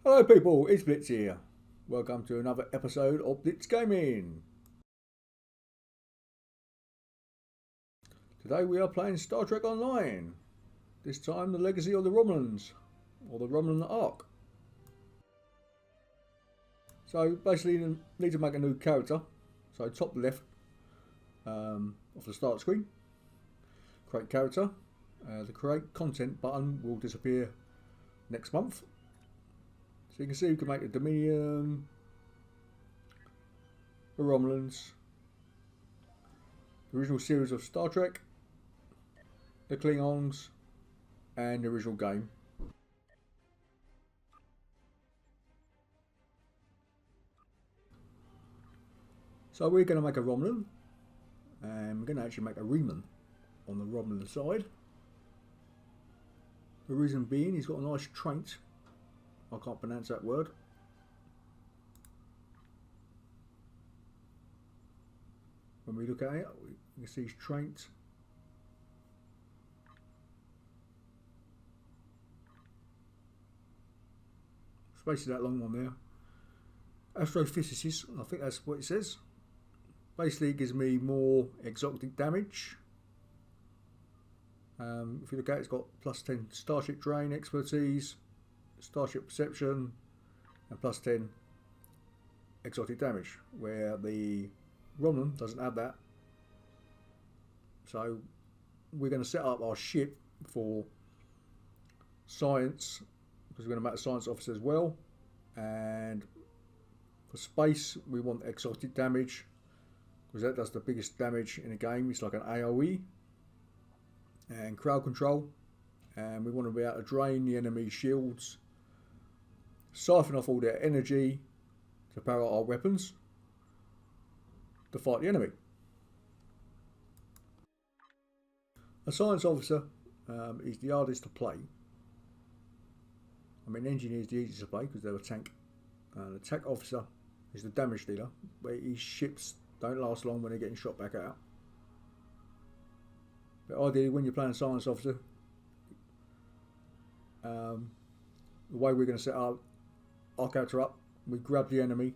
Hello people, it's Blitz here. Welcome to another episode of Blitsgaming. Today we are playing Star Trek Online. This time the legacy of the Romulans, or the Romulan arc. So basically you need to make a new character. So top left of the start screen, create character. The create content button will disappear next month. So you can see you can make a Dominion, the Romulans, the original series of Star Trek, the Klingons, and the original game. So we're going to make a Romulan, and we're going to actually make a Reman on the Romulan side. The reason being he's got a nice trait. I can't pronounce that word. When we look at it, we can see his trait. It's basically that long one there. Astrophysicist, I think that's what it says. Basically it gives me more exotic damage. If you look at it, it's got plus 10 starship drain expertise, starship perception, and plus 10 exotic damage, where the Romulan doesn't have that. So we're going to set up our ship for science, because we're going to make a science officer as well, and for space we want exotic damage, because that does the biggest damage in the game. It's like an AoE. And crowd control, and we want to be able to drain the enemy shields, siphon off all their energy to power our weapons to fight the enemy. A science officer is the hardest to play. I mean, engineer is the easiest to play because they're a tank. The attack officer is the damage dealer, but his ships don't last long when they're getting shot back out. But ideally, when you're playing a science officer, the way we're going to set our character up, we grab the enemy,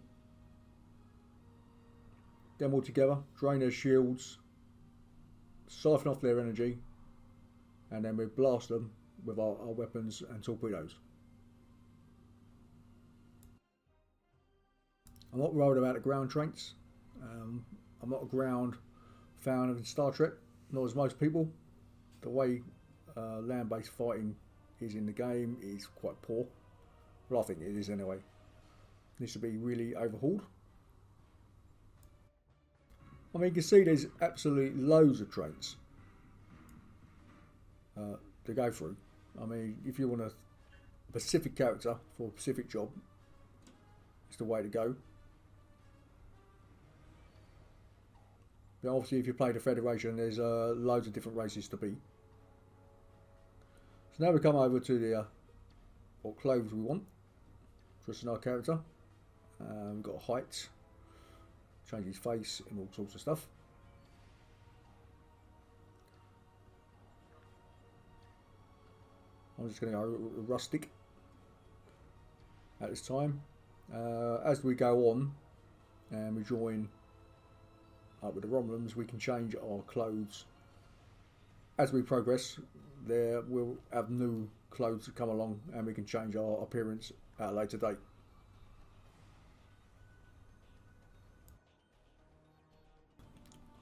get them all together, drain their shields, siphon off their energy, and then we blast them with our weapons and torpedoes. I'm not worried about the ground traits. I'm not a ground fan of Star Trek, nor as most people. The way land-based fighting is in the game is quite poor. Well, I think it is anyway. It needs to be really overhauled. I mean, you can see there's absolutely loads of traits to go through. I mean, if you want a specific character for a specific job, it's the way to go. But obviously, if you play the Federation, there's loads of different races to be. So now we come over to the what clothes we want for our character. We've got height, change his face, and all sorts of stuff. I'm just going to go rustic at this time. As we go on and we join up with the Romulans, we can change our clothes. As we progress, there will have new clothes that come along, and we can change our appearance at a later date.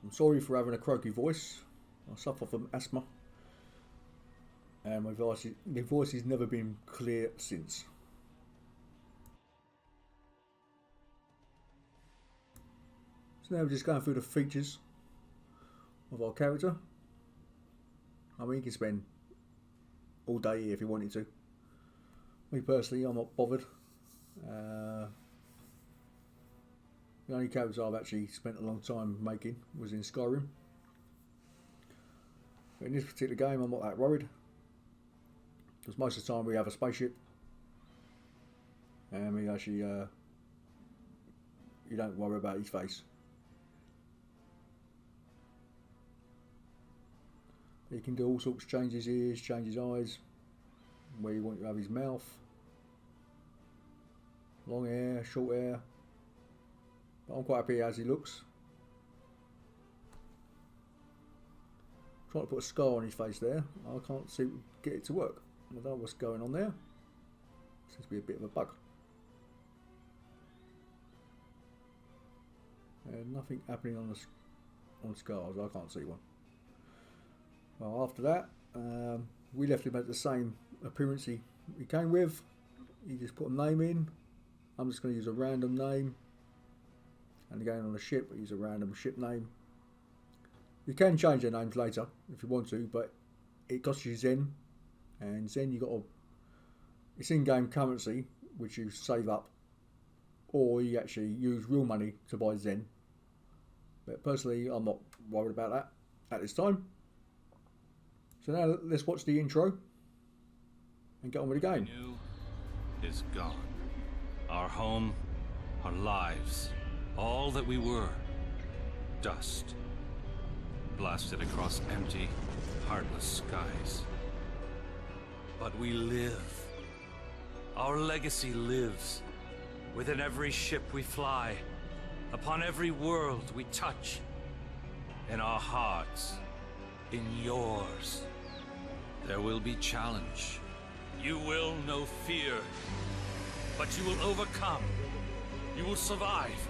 I'm sorry for having a croaky voice. I suffer from asthma, and my voice has never been clear since. So now we're just going through the features of our character. I mean, you can spend all day here if you wanted to. Me personally, I'm not bothered. The only characters I've actually spent a long time making was in Skyrim. But in this particular game, I'm not that worried, because most of the time we have a spaceship, and we actually you don't worry about his face. You can do all sorts of changes, ears, change his eyes, where you want to have his mouth. long hair, short hair. But I'm quite happy as he looks. Trying to put a scar on his face there. I can't get it to work. I don't know what's going on there. Seems to be a bit of a bug. Nothing happening on scars. I can't see one. Well, after that, we left him at the same appearance he came with. He just put a name in. I'm just going to use a random name. And again on the ship, use a random ship name. You can change their names later if you want to, but it costs you Zen, and Zen it's in-game currency which you save up, or you actually use real money to buy Zen. But personally, I'm not worried about that at this time. So now let's watch the intro and get on with the game. New is gone. Our home, our lives, all that we were, dust. Blasted across empty, heartless skies. But we live. Our legacy lives within every ship we fly, upon every world we touch, in our hearts, in yours. There will be challenge. You will know fear, but you will overcome. You will survive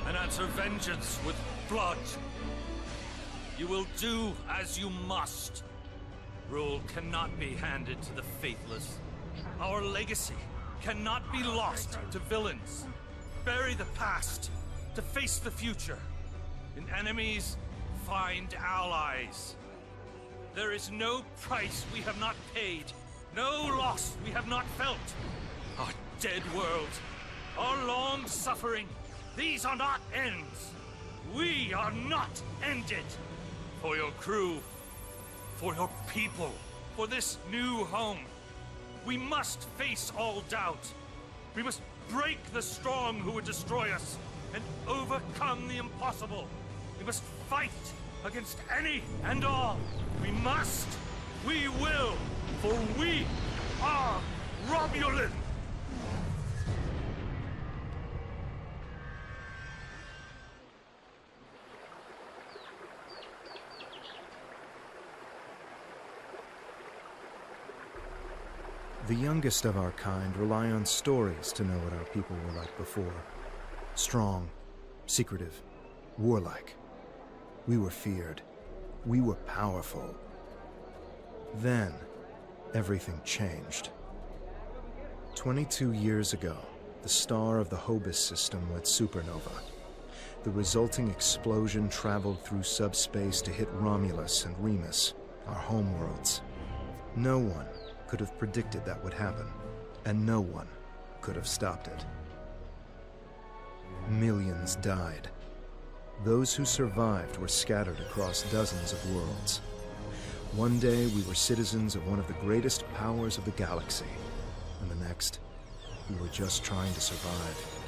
and answer vengeance with blood. You will do as you must. Rule cannot be handed to the faithless. Our legacy cannot be lost to villains. Bury the past to face the future. In enemies, find allies. There is no price we have not paid, no loss we have not felt. Our dead world, our long suffering, these are not ends. We are not ended. For your crew, for your people, for this new home, we must face all doubt. We must break the strong who would destroy us and overcome the impossible. We must fight against any and all. We must, we will, for we are Romulan. The youngest of our kind rely on stories to know what our people were like before. Strong, secretive, warlike. We were feared. We were powerful. Then, everything changed. 22 years ago, the star of the Hobus system went supernova. The resulting explosion traveled through subspace to hit Romulus and Remus, our homeworlds. No one could have predicted that would happen, and no one could have stopped it. Millions died. Those who survived were scattered across dozens of worlds. One day we were citizens of one of the greatest powers of the galaxy, and the next, we were just trying to survive.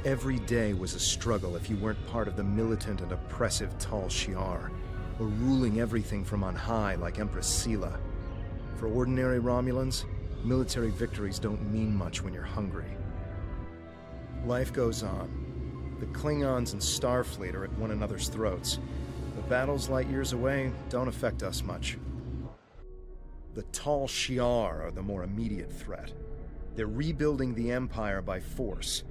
Every day was a struggle if you weren't part of the militant and oppressive Tal Shiar, or ruling everything from on high like Empress Sela. For ordinary Romulans, military victories don't mean much when you're hungry. Life goes on. The Klingons and Starfleet are at one another's throats. The battles light years away don't affect us much. The Tal Shiar are the more immediate threat. They're rebuilding the Empire by force,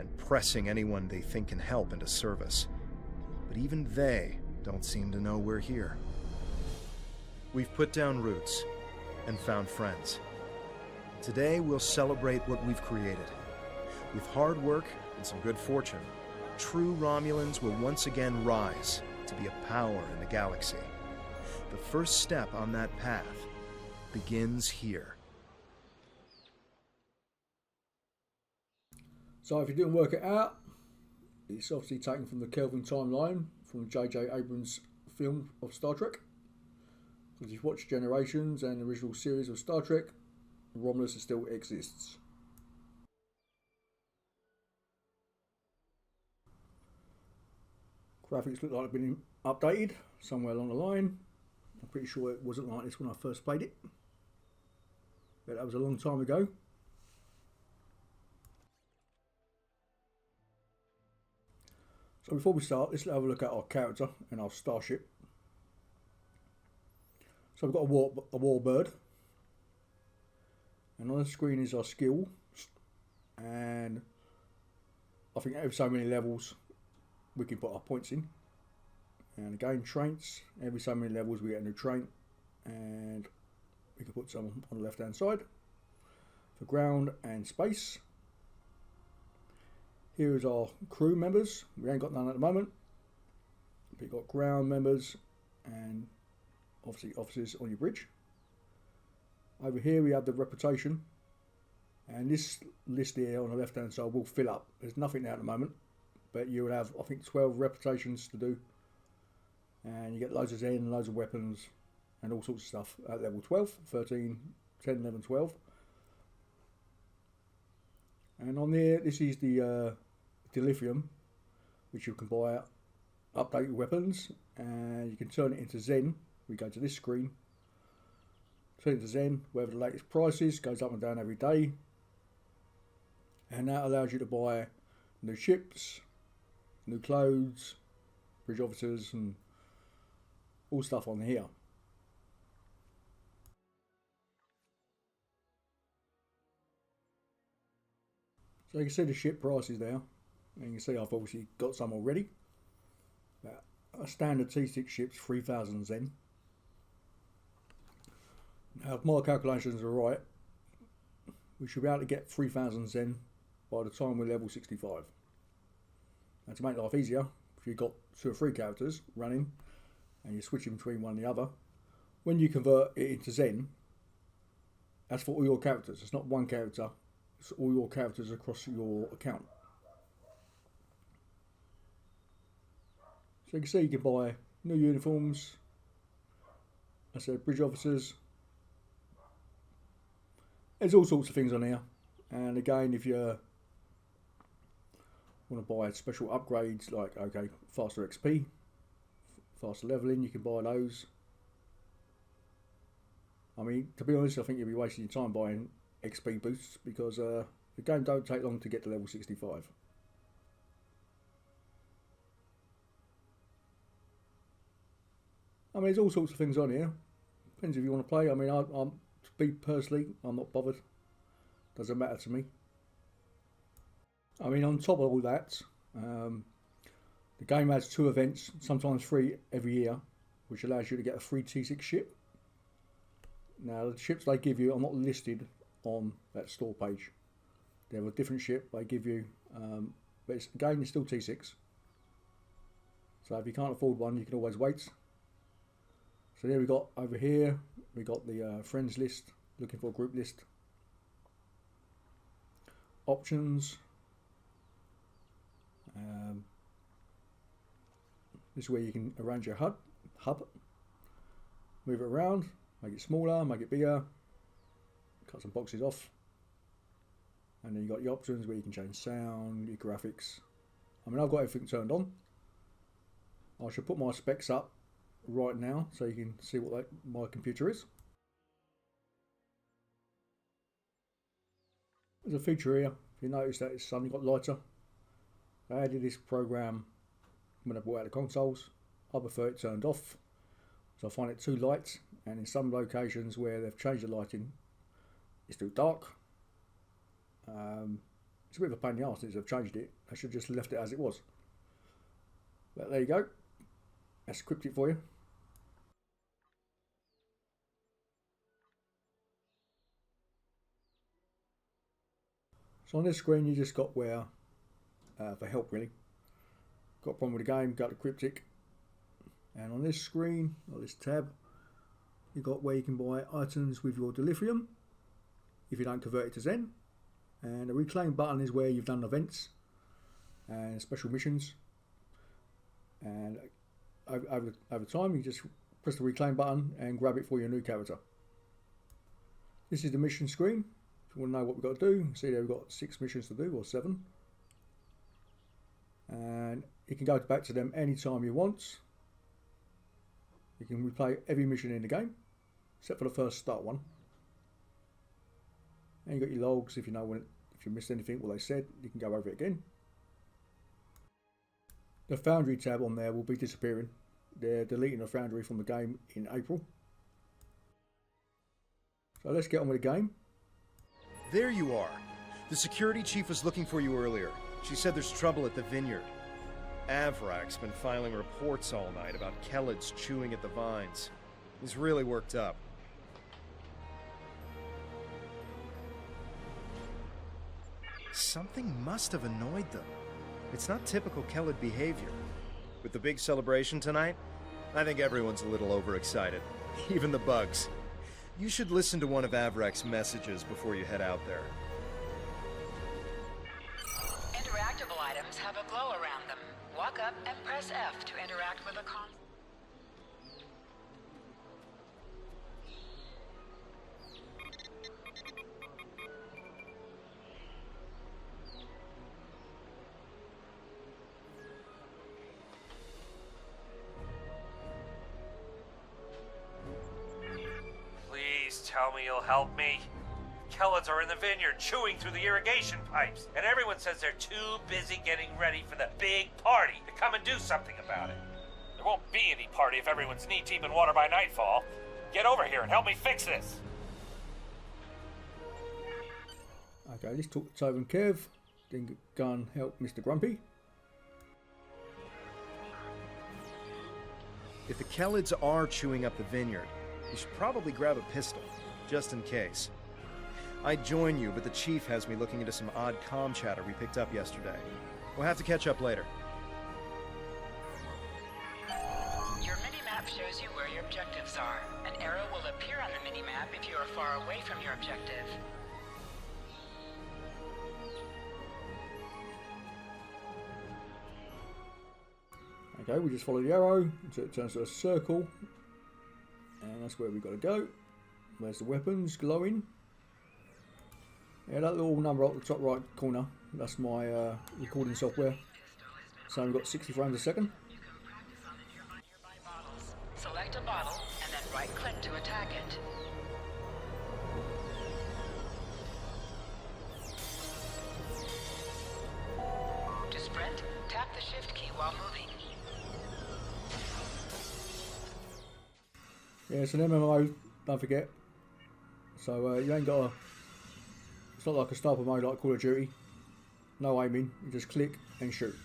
and pressing anyone they think can help into service. But even they don't seem to know we're here. We've put down roots and found friends. Today we'll celebrate what we've created. With hard work and some good fortune, true Romulans will once again rise to be a power in the galaxy. The first step on that path begins here. So if you didn't work it out, it's obviously taken from the Kelvin timeline from J.J. Abrams' film of Star Trek. If you've watched Generations and the original series of Star Trek, Romulus still exists. Graphics look like they've been updated somewhere along the line. I'm pretty sure it wasn't like this when I first played it, but that was a long time ago. So before we start, let's have a look at our character and our starship. So we've got a warbird, and on the screen is our skill, and I think every so many levels we can put our points in. And again, traits, every so many levels we get a new trait, and we can put some on the left hand side for ground and space. Here is our crew members. We ain't got none at the moment. We've got ground members and obviously officers on your bridge. Over here we have the reputation, and this list here on the left hand side will fill up. There's nothing there at the moment, but you will have, I think, 12 reputations to do, and you get loads of Zen, loads of weapons and all sorts of stuff at level 12, 13, 10, 11, 12. And on there, this is the dilithium, which you can buy, update your weapons, and you can turn it into Zen. We go to this screen, turn it to Zen, wherever the latest price is, goes up and down every day. And that allows you to buy new ships, new clothes, bridge officers, and all stuff on here. So you can see the ship prices there, and you can see I've obviously got some already. A standard T6 ship's 3,000 Zen. Now, if my calculations are right, we should be able to get 3,000 Zen by the time we're level 65. And to make life easier, if you've got 2 or 3 characters running and you're switching between one and the other, when you convert it into Zen, that's for all your characters. It's not one character, it's all your characters across your account. So you can see you can buy new uniforms, I said bridge officers. There's all sorts of things on here, and again, if you want to buy special upgrades like, okay, faster XP, faster leveling, you can buy those. I mean, to be honest, I think you'll be wasting your time buying XP boosts, because the game don't take long to get to level 65. I mean, there's all sorts of things on here. Depends if you want to play. I mean, personally, I'm not bothered. Doesn't matter to me. I mean, on top of all that, the game has 2 events, sometimes 3 every year, which allows you to get a free T6 ship. Now, the ships they give you are not listed on that store page. They have a different ship they give you, but again, it's still T6. So if you can't afford one, you can always wait. So there we got, over here, we got the friends list, looking for a group list. Options. This is where you can arrange your hub, move it around, make it smaller, make it bigger, cut some boxes off. And then you got your options where you can change sound, your graphics. I mean, I've got everything turned on. I should put my specs up right now so you can see what my computer is. There's a feature here, if you notice that it's suddenly got lighter. I added this program when I brought out the consoles. I prefer it turned off, so I find it too light, and in some locations where they've changed the lighting, it's too dark. It's a bit of a pain in the arse since they've changed it. I should have just left it as it was. But there you go. That's scripted for you. So on this screen you just got where, for help really. Got a problem with the game, go to cryptic. And on this screen, or this tab, you got where you can buy items with your dilithium, if you don't convert it to Zen. And the reclaim button is where you've done events and special missions. And over time, you just press the reclaim button and grab it for your new character. This is the mission screen. If you want to know what we've got to do, see there we've got 6 missions to do, or 7. And you can go back to them anytime you want. You can replay every mission in the game, except for the first start one. And you got your logs if you know if you missed anything, what they said, you can go over it again. the Foundry tab on there will be disappearing. They're deleting the Foundry from the game in April. So let's get on with the game. There you are. The security chief was looking for you earlier. She said there's trouble at the vineyard. Avrak's been filing reports all night about Kelids chewing at the vines. He's really worked up. Something must have annoyed them. It's not typical Kelid behavior. With the big celebration tonight, I think everyone's a little overexcited. Even the bugs. You should listen to one of Avrak's messages before you head out there. Interactable items have a glow around them. Walk up and press F to interact with a console. Please tell me you'll help me. Kelids are in the vineyard chewing through the irrigation pipes, and everyone says they're too busy getting ready for the big party to come and do something about it. There won't be any party if everyone's knee-deep in water by nightfall. Get over here and help me fix this. Okay, let's talk to Tove and Kev. Then go and help Mr. Grumpy. If the Kelids are chewing up the vineyard, you should probably grab a pistol, just in case. I'd join you, but the chief has me looking into some odd comm chatter we picked up yesterday. We'll have to catch up later. Your mini-map shows you where your objectives are. An arrow will appear on the mini-map if you are far away from your objective. Okay, we just follow the arrow until it turns to a circle. And that's where we've got to go. Where's the weapons glowing? Yeah, that little number up the top right corner, that's my recording software. So we've got 60 frames a second. You can practice on the nearby bottles. Select a bottle and then right-click to attack it. To sprint, tap the shift key while moving. Yeah, it's an MMO, don't forget. So you ain't got to... It's not like a sniper mode like Call of Duty. No aiming, you just click and shoot.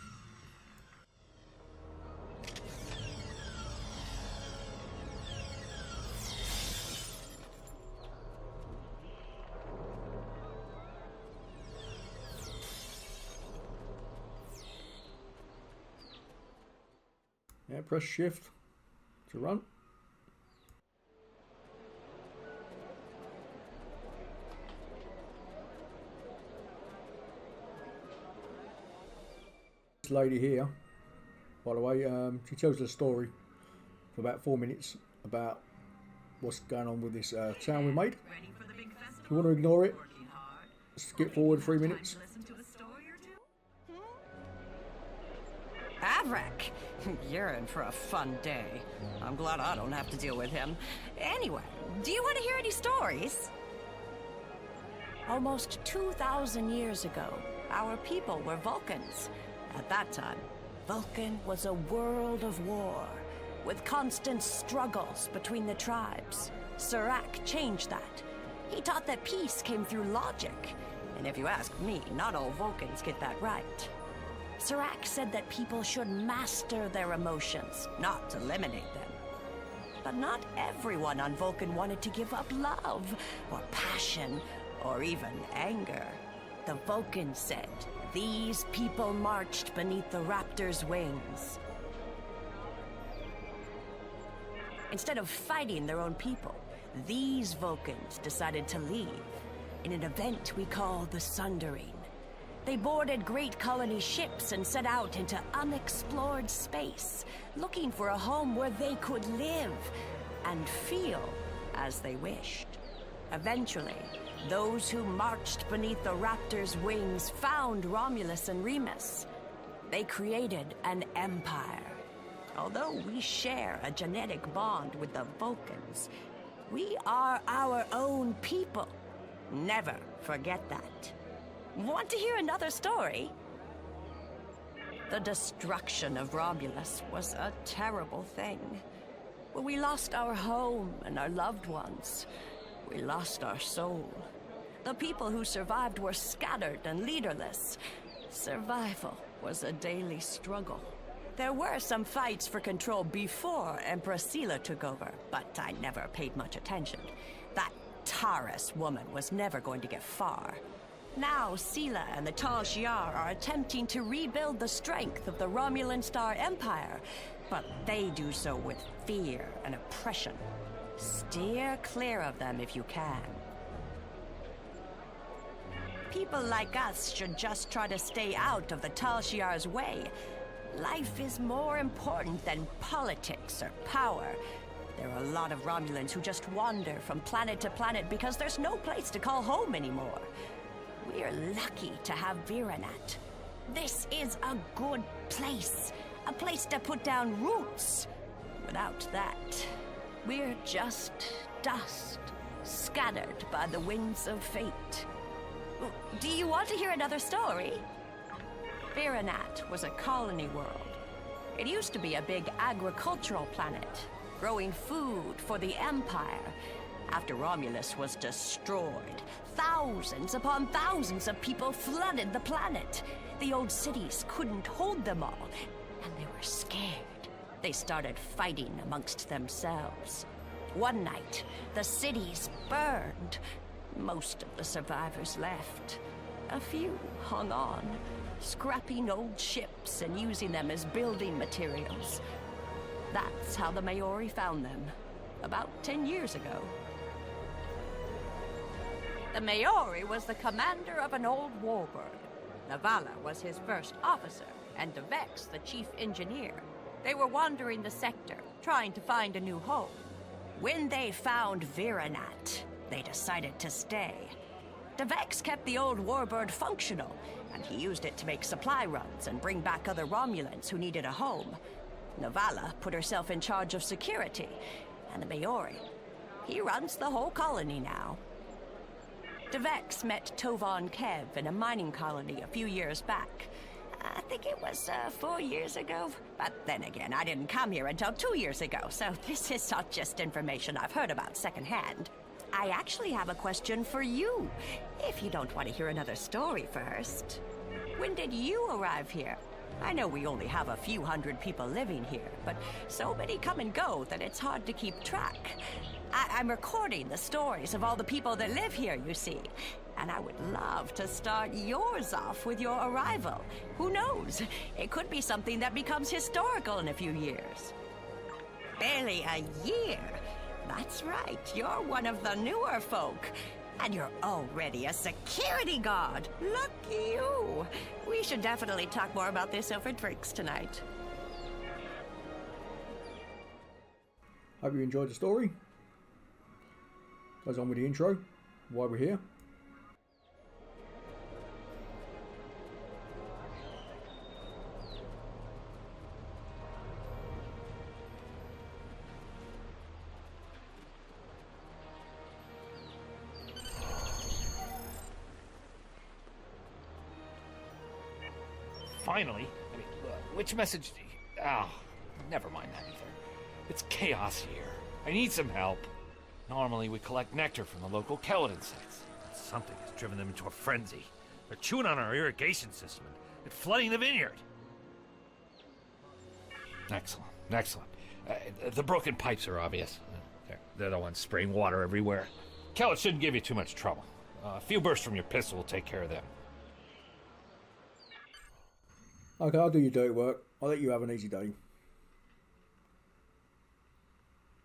Yeah, press shift to run. Lady here, by the way, she tells the story for about 4 minutes about what's going on with this town we made. If you want to ignore it, skip forward 3 minutes. Avrak, you're in for a fun day. I'm glad I don't have to deal with him. Anyway, do you want to hear any stories? Almost 2,000 years ago, our people were Vulcans. At that time, Vulcan was a world of war, with constant struggles between the tribes. Serac changed that. He taught that peace came through logic. And if you ask me, not all Vulcans get that right. Serac said that people should master their emotions, not eliminate them. But not everyone on Vulcan wanted to give up love, or passion, or even anger. The Vulcan said, these people marched beneath the raptor's wings. Instead of fighting their own people, these Vulcans decided to leave in an event we call the Sundering. They boarded great colony ships and set out into unexplored space, looking for a home where they could live and feel as they wished. Eventually, those who marched beneath the Raptor's wings found Romulus and Remus. They created an empire. Although we share a genetic bond with the Vulcans, we are our own people. Never forget that. Want to hear another story? The destruction of Romulus was a terrible thing. When we lost our home and our loved ones, we lost our soul. The people who survived were scattered and leaderless. Survival was a daily struggle. There were some fights for control before Empress Sela took over, but I never paid much attention. That Taurus woman was never going to get far. Now Sela and the Tal Shiar are attempting to rebuild the strength of the Romulan Star Empire, but they do so with fear and oppression. Steer clear of them if you can. People like us should just try to stay out of the Tal Shiar's way. Life is more important than politics or power. There are a lot of Romulans who just wander from planet to planet because there's no place to call home anymore. We're lucky to have Viranat. This is a good place. A place to put down roots. Without that, we're just dust, scattered by the winds of fate. Do you want to hear another story? Viranat was a colony world. It used to be a big agricultural planet, growing food for the Empire. After Romulus was destroyed, thousands upon thousands of people flooded the planet. The old cities couldn't hold them all, and they were scared. They started fighting amongst themselves. One night, the cities burned. Most of the survivors left. A few hung on, scrapping old ships and using them as building materials. That's how the Maori found them, about 10 years ago. The Maori was the commander of an old warbird. Navala was his first officer, and Devex the chief engineer. They were wandering the sector, trying to find a new home. When they found Viranat, they decided to stay. Devex kept the old warbird functional, and he used it to make supply runs and bring back other Romulans who needed a home. Navala put herself in charge of security, and the Maori, he runs the whole colony now. Devex met Tovan Kev in a mining colony a few years back. I think it was 4 years ago. But then again, I didn't come here until 2 years ago, so this is not just information I've heard about secondhand. I actually have a question for you, if you don't want to hear another story first. When did you arrive here? I know we only have a few hundred people living here, but so many come and go that it's hard to keep track. I'm recording the stories of all the people that live here, you see. And I would love to start yours off with your arrival. Who knows? It could be something that becomes historical in a few years. Barely a year? That's right, you're one of the newer folk. And you're already a security guard. Lucky you. We should definitely talk more about this over drinks tonight. Hope you enjoyed the story. Goes on with the intro, why we're here. Finally. I mean, which message do you... Oh, never mind that either. It's chaos here. I need some help. Normally we collect nectar from the local Kellet insects. Something has driven them into a frenzy. They're chewing on our irrigation system and flooding the vineyard. Excellent, excellent. The broken pipes are obvious. They're the ones spraying water everywhere. Kellet shouldn't give you too much trouble. A few bursts from your pistol will take care of them. Okay, I'll do your dirty work. I'll let you have an easy day.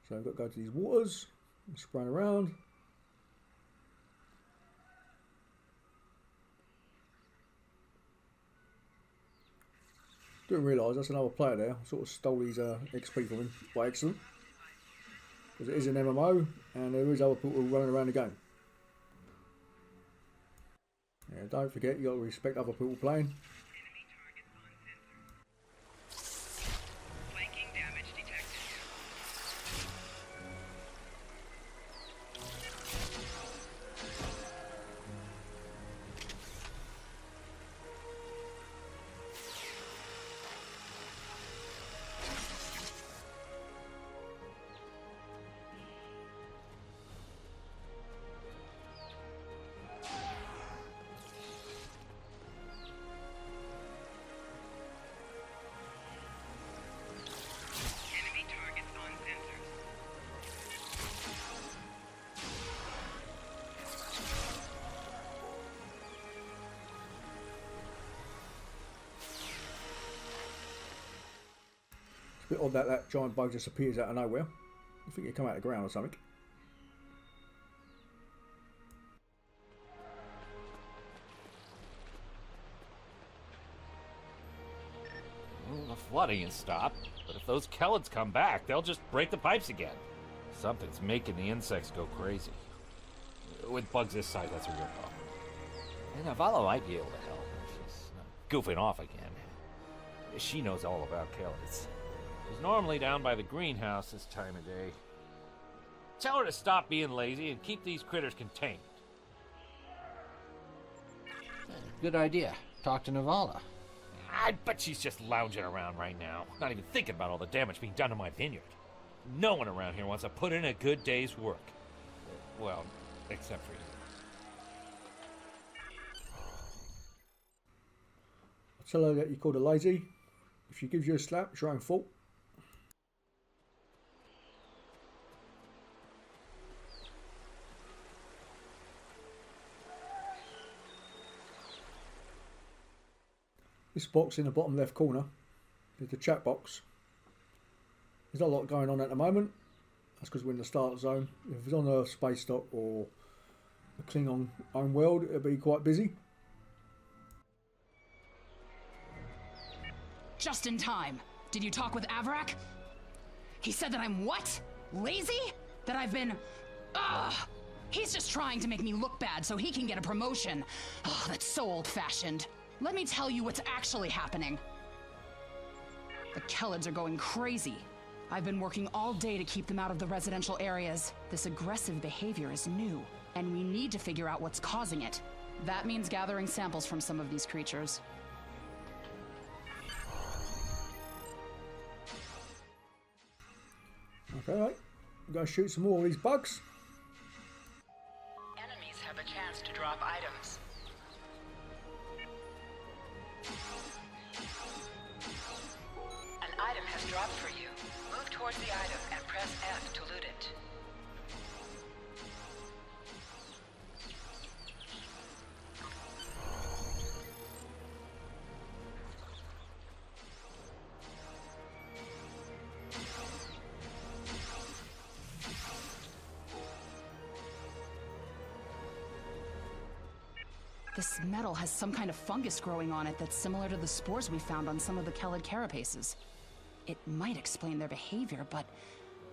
So I've got to go to these waters, spraying around. Didn't realise that's another player there. I sort of stole his XP from him by accident. Because it is an MMO and there is other people running around the game. Yeah, don't forget you got to respect other people playing. bit odd that that giant bug just appears out of nowhere. I think it come out of the ground or something. Well, the flooding has stopped, but if those Kellids come back, they'll just break the pipes again. Something's making the insects go crazy. With bugs this size, that's a real problem. And Navala might be able to help if she's not goofing off again. She knows all about Kellids. She's normally down by the greenhouse this time of day. Tell her to stop being lazy and keep these critters contained. Good idea. Talk to Navala. I bet she's just lounging around right now, not even thinking about all the damage being done to my vineyard. No one around here wants to put in a good day's work. Well, except for you. I'll tell her that you called her lazy. If she gives you a slap, it's your own fault. This box in the bottom left corner is the chat box. There's not a lot going on at the moment. That's because we're in the start zone. If it's on a space dock or a Klingon own world, it'll be quite busy. Just in time. Did you talk with Avrak? He said that I'm what? Lazy? That I've been... Ugh! He's just trying to make me look bad so he can get a promotion. Oh, that's so old-fashioned. Let me tell you what's actually happening. The Kellids are going crazy. I've been working all day to keep them out of the residential areas. This aggressive behavior is new, and we need to figure out what's causing it. That means gathering samples from some of these creatures. Okay, right. I'm going to shoot some more of these bugs. Enemies have a chance to drop items. An item has dropped for you. Move towards the item and press F to loot it. This metal has some kind of fungus growing on it that's similar to the spores we found on some of the Kellid carapaces. It might explain their behavior, but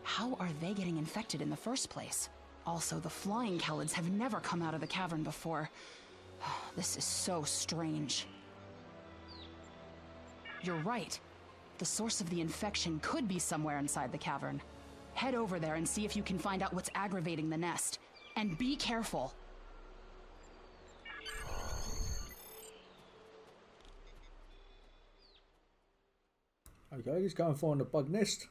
how are they getting infected in the first place? Also, the flying Kellids have never come out of the cavern before. This is so strange. You're right. The source of the infection could be somewhere inside the cavern. Head over there and see if you can find out what's aggravating the nest. And be careful. Okay, let's go and find the bug nest.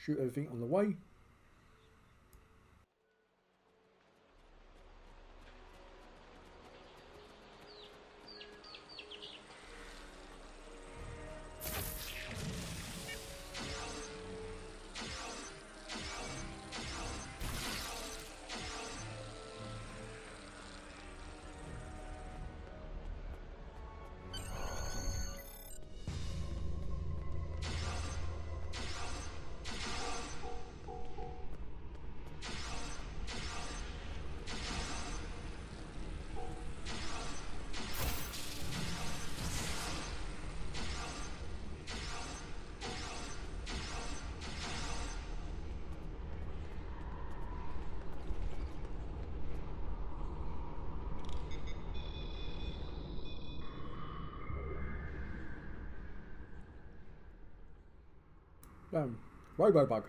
Shoot everything on the way. Robo-bug.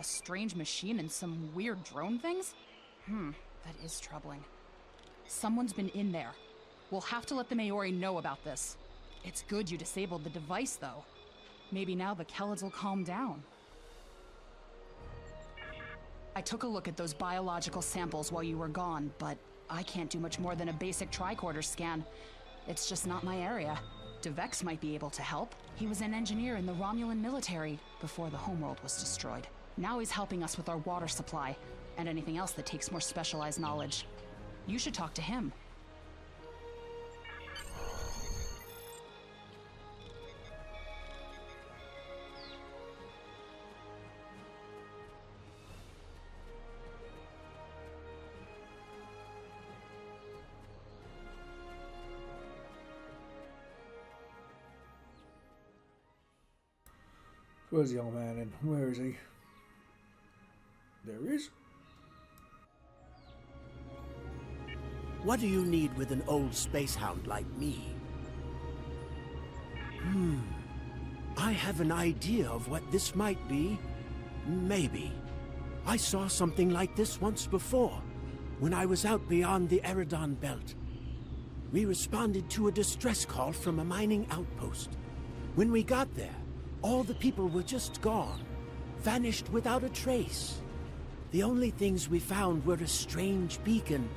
A strange machine and some weird drone things? That is troubling. Someone's been in there. We'll have to let the Maori know about this. It's good you disabled the device, though. Maybe now the Kellids will calm down. I took a look at those biological samples while you were gone, but I can't do much more than a basic tricorder scan. It's just not my area. DeVex might be able to help. He was an engineer in the Romulan military before the homeworld was destroyed. Now he's helping us with our water supply and anything else that takes more specialized knowledge. You should talk to him. Where's the young man then? Where is he? There he is. What do you need with an old space hound like me? I have an idea of what this might be. Maybe. I saw something like this once before, when I was out beyond the Eridon Belt. We responded to a distress call from a mining outpost. When we got there, all the people were just gone, vanished without a trace. The only things we found were a strange beacon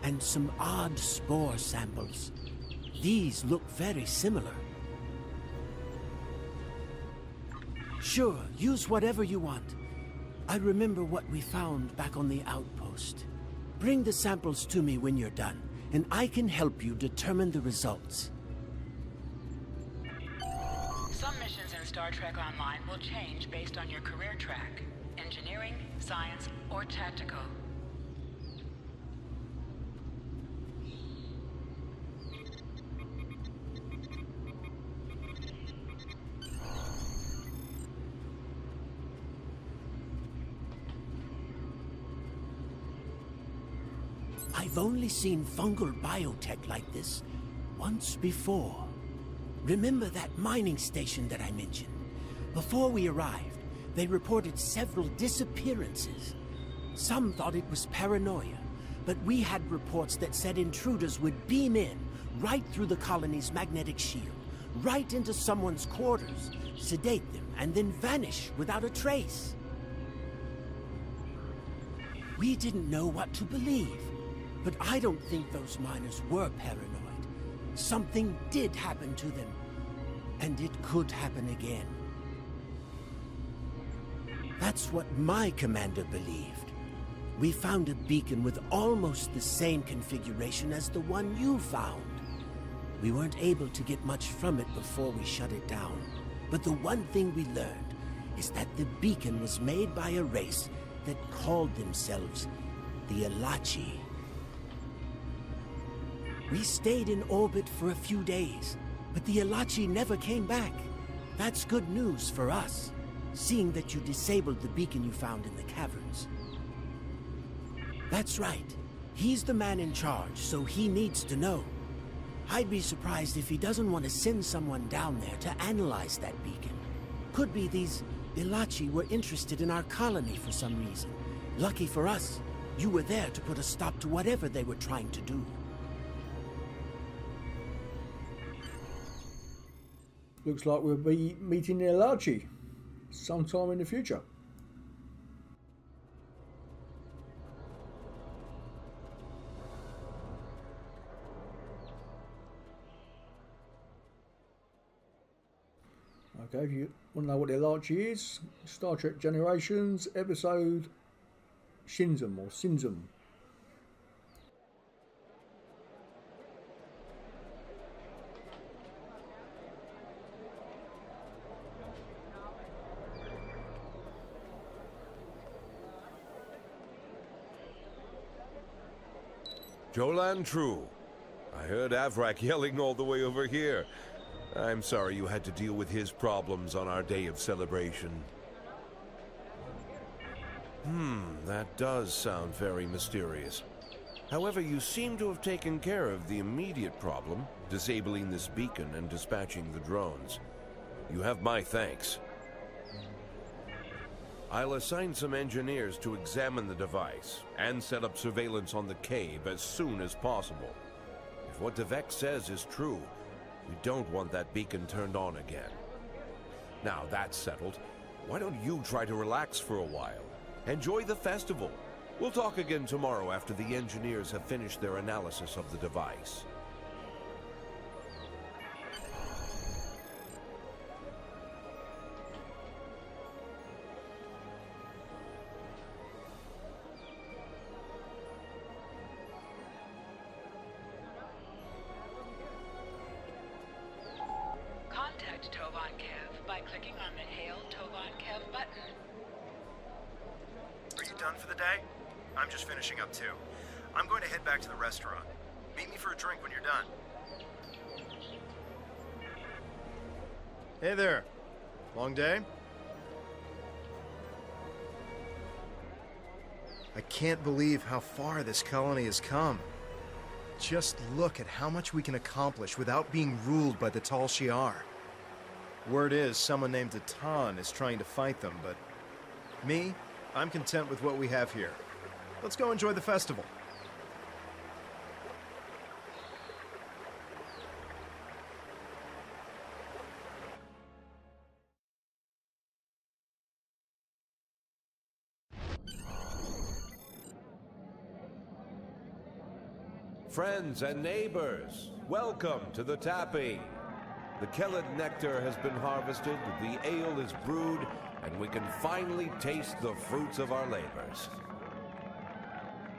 and some odd spore samples. These look very similar. Sure, use whatever you want. I remember what we found back on the outpost. Bring the samples to me when you're done, and I can help you determine the results. Some missions in Star Trek Online will change based on your career track. Engineering, science, or tactical. I've only seen fungal biotech like this once before. Remember that mining station that I mentioned? Before we arrived, they reported several disappearances. Some thought it was paranoia, but we had reports that said intruders would beam in right through the colony's magnetic shield, right into someone's quarters, sedate them, and then vanish without a trace. We didn't know what to believe, but I don't think those miners were paranoid. Something did happen to them, and it could happen again. That's what my commander believed. We found a beacon with almost the same configuration as the one you found. We weren't able to get much from it before we shut it down. But the one thing we learned is that the beacon was made by a race that called themselves the Elachi. We stayed in orbit for a few days, but the Elachi never came back. That's good news for us, seeing that you disabled the beacon you found in the caverns. That's right. He's the man in charge, so he needs to know. I'd be surprised if he doesn't want to send someone down there to analyze that beacon. Could be these Elachi were interested in our colony for some reason. Lucky for us, you were there to put a stop to whatever they were trying to do. Looks like we'll be meeting the Elachi sometime in the future. Okay, if you want to know what the Elachi is, Star Trek Generations episode Shinzum or Sinzum. Jolan True. I heard Avrak yelling all the way over here. I'm sorry you had to deal with his problems on our day of celebration. That does sound very mysterious. However, you seem to have taken care of the immediate problem, disabling this beacon and dispatching the drones. You have my thanks. I'll assign some engineers to examine the device and set up surveillance on the cave as soon as possible. If what Devek says is true, we don't want that beacon turned on again. Now that's settled, why don't you try to relax for a while? Enjoy the festival. We'll talk again tomorrow after the engineers have finished their analysis of the device. Contact Tovan Kev by clicking on the Hail Tovan Kev button. Are you done for the day? I'm just finishing up too. I'm going to head back to the restaurant. Meet me for a drink when you're done. Hey there. Long day? I can't believe how far this colony has come. Just look at how much we can accomplish without being ruled by the Tal Shiar. Word is, someone named Atan is trying to fight them, but me, I'm content with what we have here. Let's go enjoy the festival. Friends and neighbors, welcome to the tapping. The Kelid nectar has been harvested, the ale is brewed, and we can finally taste the fruits of our labors.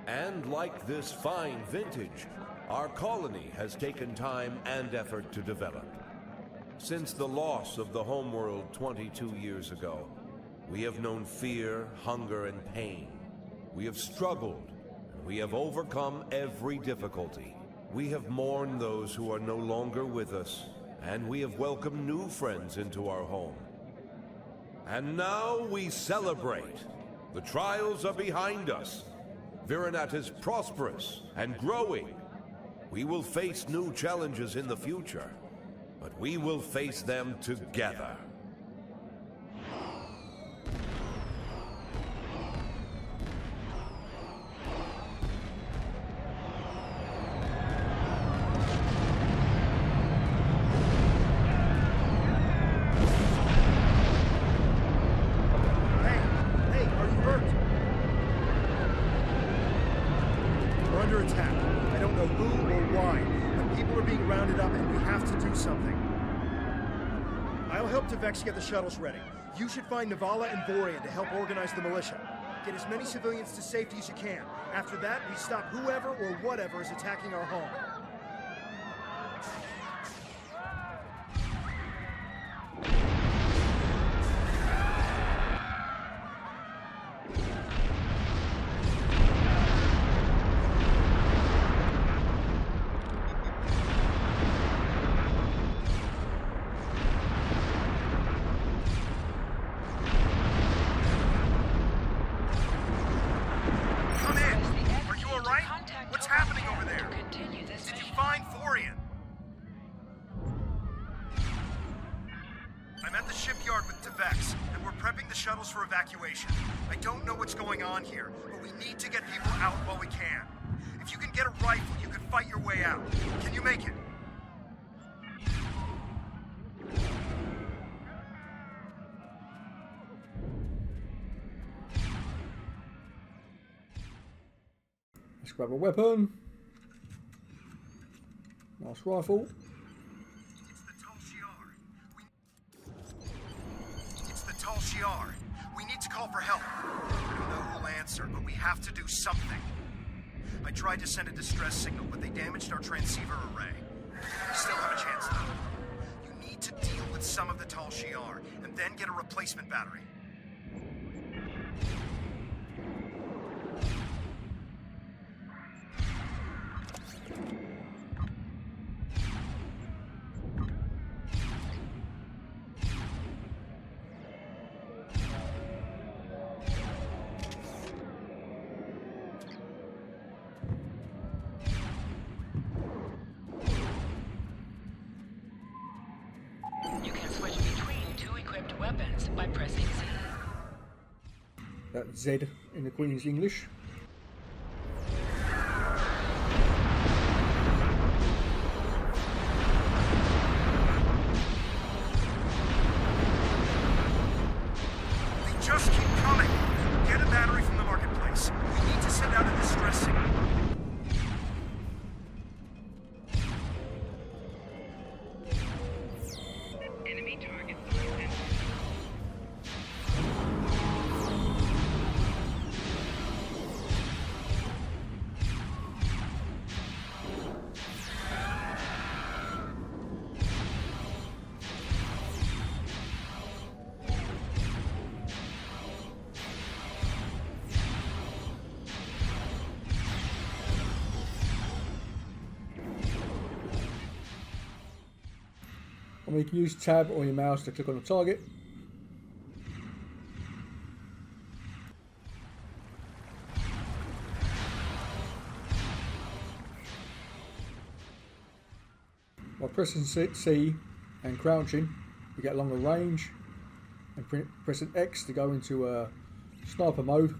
And like this fine vintage, our colony has taken time and effort to develop. Since the loss of the homeworld 22 years ago, we have known fear, hunger, and pain. We have struggled, and we have overcome every difficulty. We have mourned those who are no longer with us, and we have welcomed new friends into our home. And now we celebrate. The trials are behind us. Virinat is prosperous and growing. We will face new challenges in the future, but we will face them together. Get the shuttles ready. You should find Navala and Vorian to help organize the militia. Get as many civilians to safety as you can. After that, we stop whoever or whatever is attacking our home. I don't know what's going on here, but we need to get people out while we can. If you can get a rifle, you can fight your way out. Can you make it? Let's grab a weapon. Nice rifle. It's the Tal Shiar. We need to call for help. I don't know who'll answer, but we have to do something. I tried to send a distress signal, but they damaged our transceiver array. We still have a chance, though. You need to deal with some of the Tal Shiar, and then get a replacement battery. You can switch between two equipped weapons by pressing Z. That's Z in the Queen's English. They just keep coming. Get a battery from the marketplace. We need to send out a distress signal. Enemy targets on center. And you can use tab or your mouse to click on the target. While pressing C and crouching, you get longer range, and pressing X to go into sniper mode,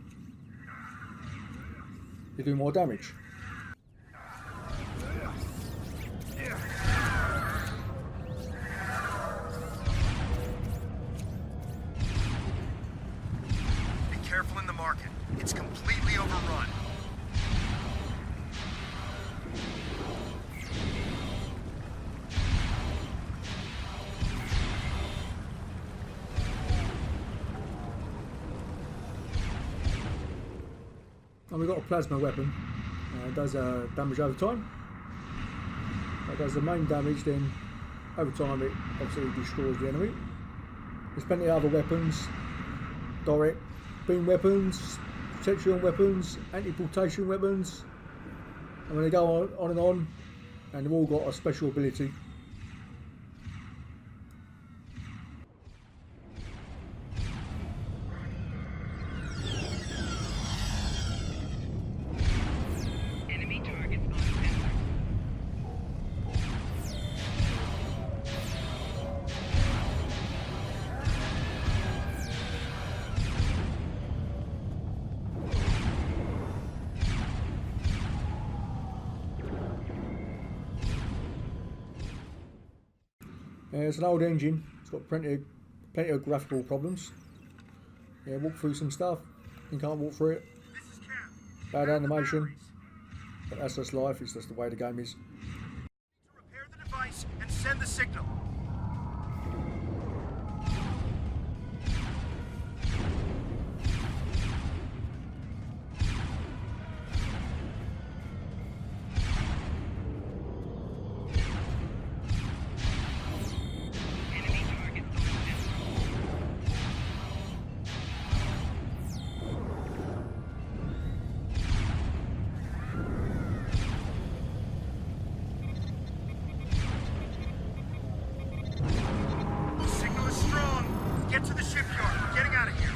you do more damage. Careful in the market. It's completely overrun. And we've got a plasma weapon. It does damage over time. It does the main damage, then over time it obviously destroys the enemy. There's plenty of other weapons. Direct beam weapons, protection weapons, anti-portation weapons, and when they go on and on, and they've all got a special ability. Enemy targets on center. It's an old engine. It's got plenty of graphical problems. Yeah, walk through some stuff. You can't walk through it. Bad animation. But that's just life. It's just the way the game is. Repair the device and send the signal. Get to the shipyard. We're getting out of here.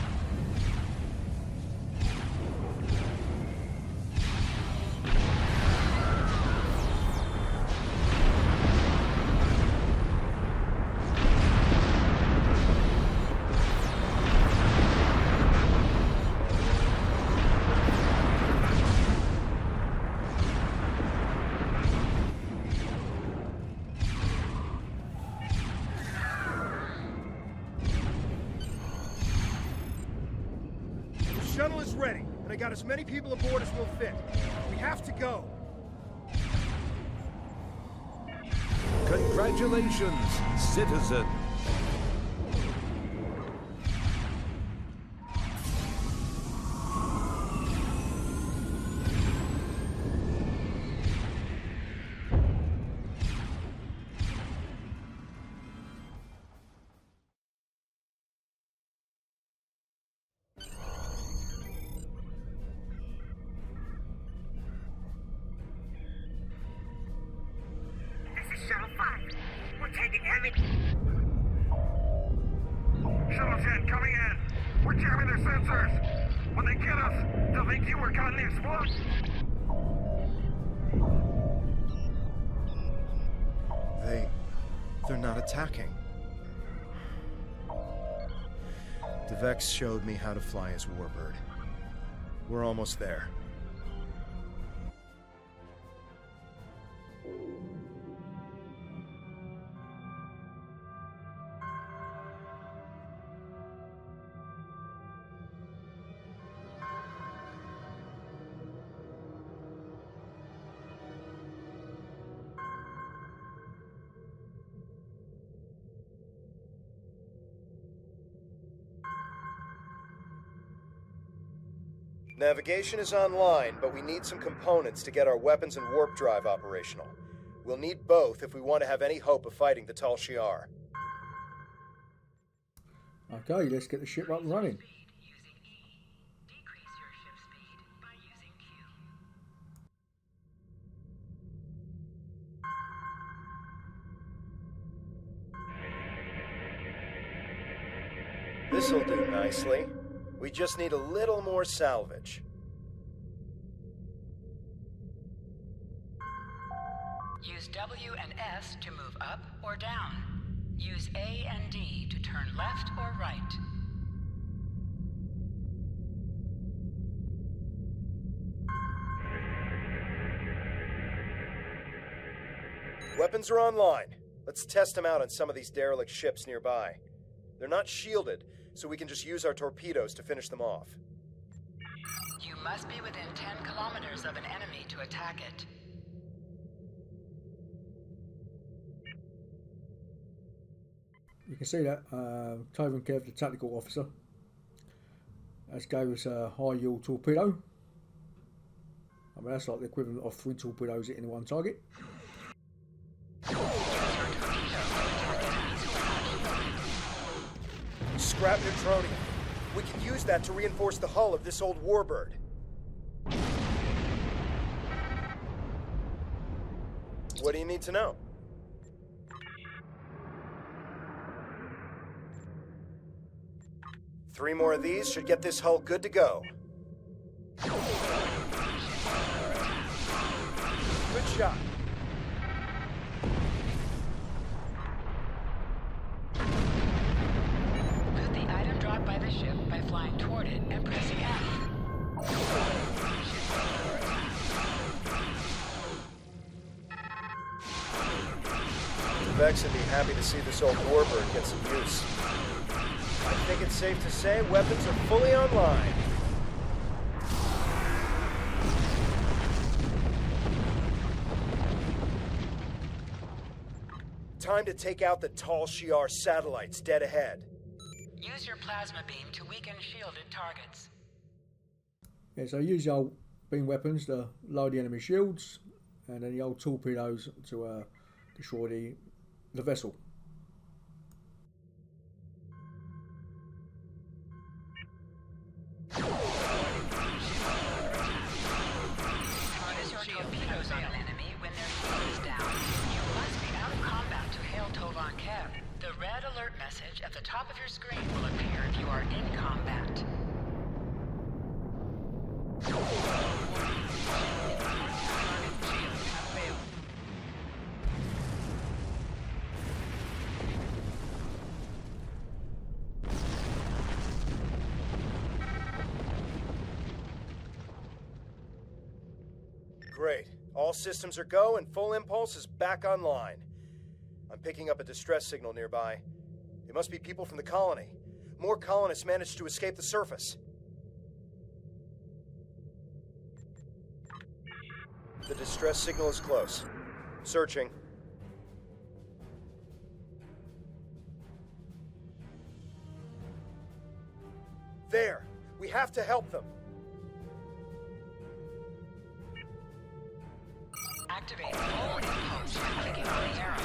The shuttle is ready, and I got as many people aboard as will fit. We have to go. Congratulations, citizen. Shuttle 5. We're taking heavy... Shuttle 10 coming in. We're jamming their sensors. When they get us, they'll think you were caught in the explosion. They're not attacking. The Vex showed me how to fly as Warbird. We're almost there. Navigation is online, but we need some components to get our weapons and warp drive operational. We'll need both if we want to have any hope of fighting the Tal Shiar. Okay, let's get the ship up and running. This'll do nicely. We just need a little more salvage. Use W and S to move up or down. Use A and D to turn left or right. Weapons are online. Let's test them out on some of these derelict ships nearby. They're not shielded, so we can just use our torpedoes to finish them off. You must be within 10 kilometers of an enemy to attack it. You can see that Taven Kev, the tactical officer, has gave us a high yield torpedo. I mean, that's like the equivalent of 3 torpedoes hitting one target. Scrap neutronium. We can use that to reinforce the hull of this old warbird. What do you need to know? Three more of these should get this hull good to go. Good shot. Put the item dropped by the ship by flying toward it and pressing F. The Vex would be happy to see this old warbird get some use. I think it's safe to say weapons are fully online. Time to take out the Tal Shiar satellites dead ahead. Use your plasma beam to weaken shielded targets. Yeah, so use the old beam weapons to lower the enemy shields, and then the old torpedoes to destroy the vessel. Harness your torpedoes on an enemy when their shield is down. You must be out of combat to hail Tovan Kev. The red alert message at the top of your screen will appear if you are in combat. Great. All systems are go and full impulse is back online. I'm picking up a distress signal nearby. It must be people from the colony. More colonists managed to escape the surface. The distress signal is close. Searching. There! We have to help them! Activate full impulse by clicking on the arrow.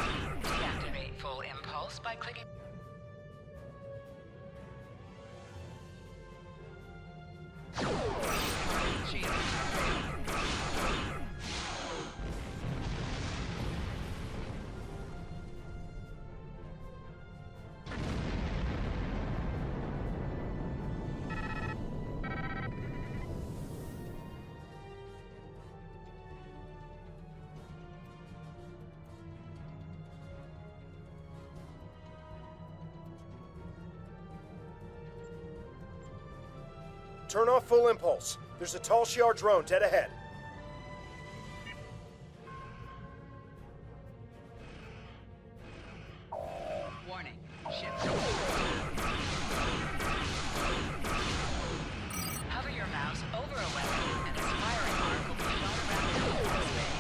Deactivate full impulse by clicking. Turn off full impulse. There's a Tal Shiar drone dead ahead. Warning. Ship. Hover your mouse over a weapon and its firing arc will be shown around the whole space.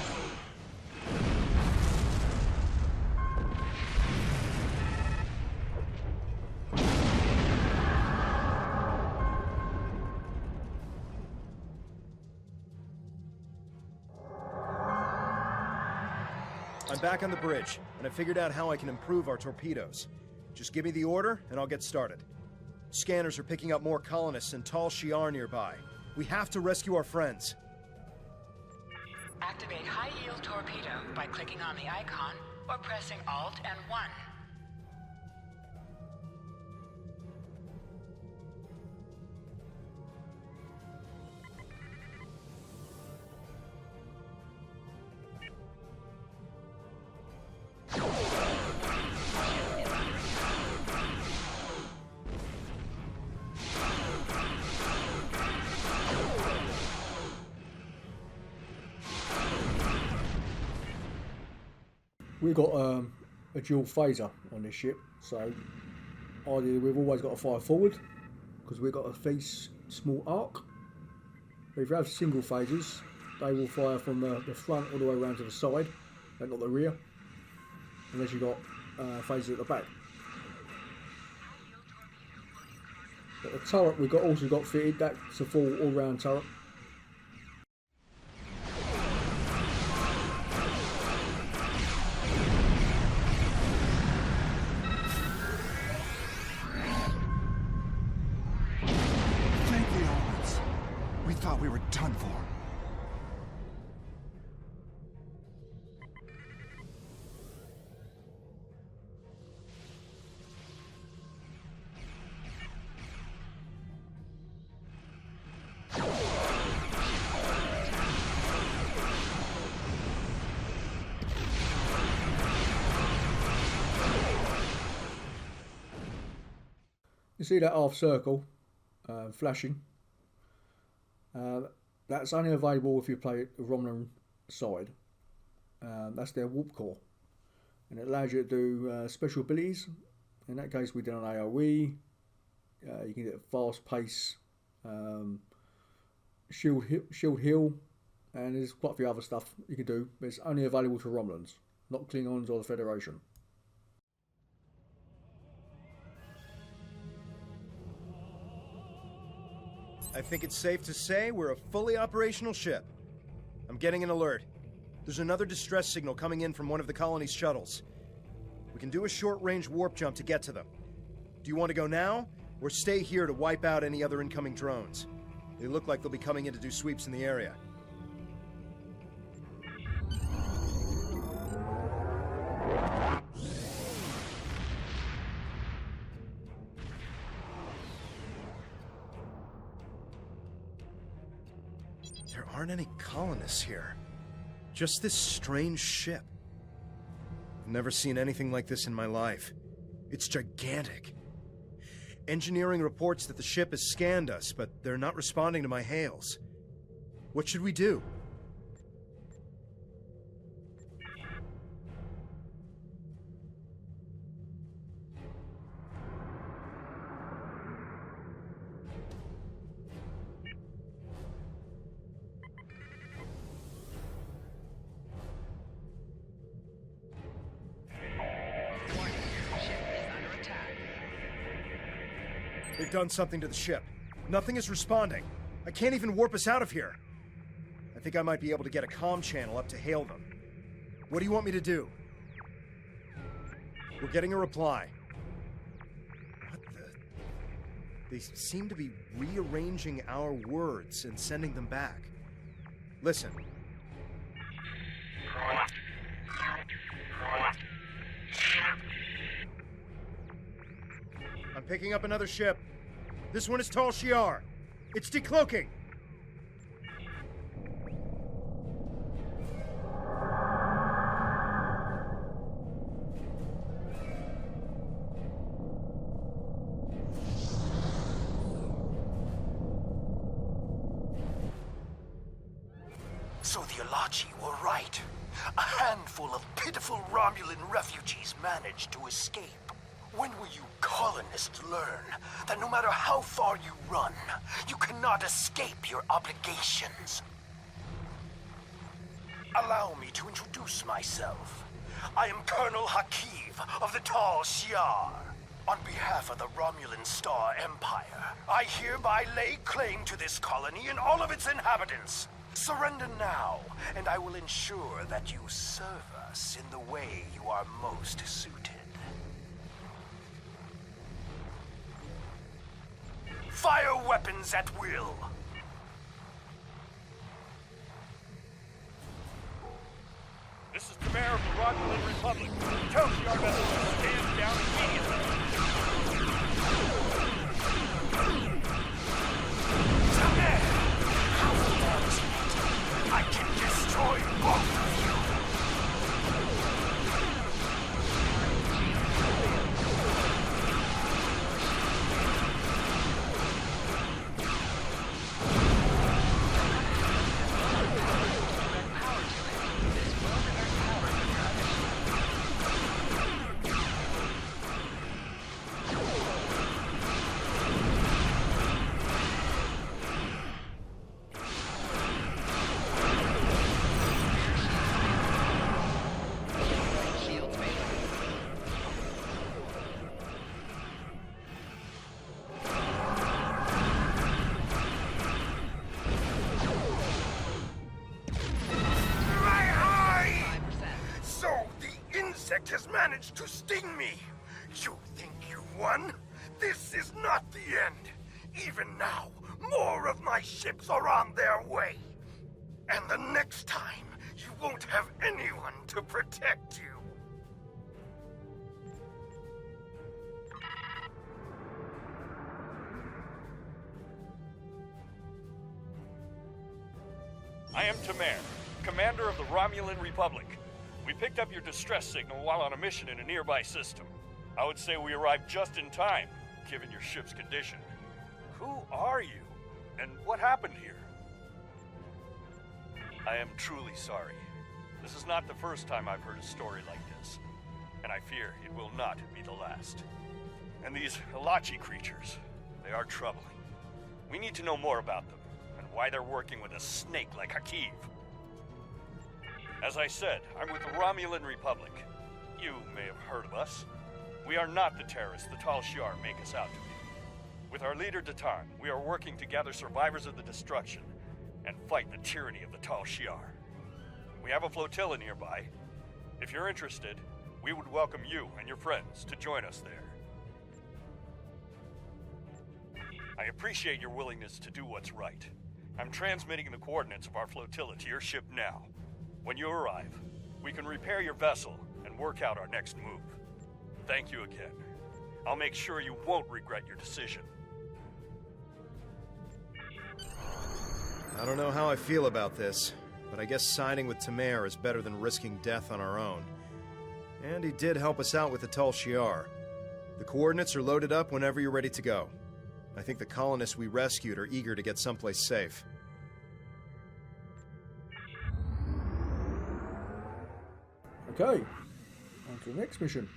I'm back on the bridge, and I figured out how I can improve our torpedoes. Just give me the order, and I'll get started. Scanners are picking up more colonists and Tal Shiar nearby. We have to rescue our friends. Activate high-yield torpedo by clicking on the icon or pressing Alt and 1. We've got a dual phaser on this ship, so ideally we've always got to fire forward because we've got a face small arc. But if you have single phasers, they will fire from the front all the way around to the side, and not the rear, unless you've got phasers at the back. But the turret we've also got fitted, that's a full all-round turret. We were done for. You see that half circle flashing? That's only available if you play the Romulan side. That's their warp core, and it allows you to do special abilities. In that case, we did an AOE. You can get fast pace, shield heal, and there's quite a few other stuff you can do. But it's only available to Romulans, not Klingons or the Federation. I think it's safe to say we're a fully operational ship. I'm getting an alert. There's another distress signal coming in from one of the colony's shuttles. We can do a short-range warp jump to get to them. Do you want to go now, or stay here to wipe out any other incoming drones? They look like they'll be coming in to do sweeps in the area. There aren't any colonists here. Just this strange ship. I've never seen anything like this in my life. It's gigantic. Engineering reports that the ship has scanned us, but they're not responding to my hails. What should we do? They've done something to the ship. Nothing is responding. I can't even warp us out of here. I think I might be able to get a comm channel up to hail them. What do you want me to do? We're getting a reply. What the? They seem to be rearranging our words and sending them back. Listen. I'm picking up another ship. This one is Tal Shiar. It's decloaking. So the Alachi were right. A handful of pitiful Romulan refugees managed to escape. When will you colonists learn that no matter how far you run, you cannot escape your obligations? Allow me to introduce myself. I am Colonel Hakiv of the Tal Shiar. On behalf of the Romulan Star Empire, I hereby lay claim to this colony and all of its inhabitants. Surrender now, and I will ensure that you serve us in the way you are most suited. Fire weapons at will! This is the mayor of the Romulan Republic. Tell Shiar vessels to stand down immediately. I can destroy both of you! Has managed to sting me. You think you won? This is not the end. Even now, more of my ships are on their way. And the next time, you won't have anyone to protect you. I am Tamer, commander of the Romulan Republic. We picked up your distress signal while on a mission in a nearby system. I would say we arrived just in time, given your ship's condition. Who are you? And what happened here? I am truly sorry. This is not the first time I've heard a story like this, and I fear it will not be the last. And these Alachi creatures, they are troubling. We need to know more about them, and why they're working with a snake like Hakiv. As I said, I'm with the Romulan Republic. You may have heard of us. We are not the terrorists the Tal Shiar make us out to be. With our leader Datan, we are working to gather survivors of the destruction and fight the tyranny of the Tal Shiar. We have a flotilla nearby. If you're interested, we would welcome you and your friends to join us there. I appreciate your willingness to do what's right. I'm transmitting the coordinates of our flotilla to your ship now. When you arrive, we can repair your vessel and work out our next move. Thank you again. I'll make sure you won't regret your decision. I don't know how I feel about this, but I guess siding with Tamer is better than risking death on our own. And he did help us out with the Tal Shiar. The coordinates are loaded up whenever you're ready to go. I think the colonists we rescued are eager to get someplace safe. Okay, on to the next mission.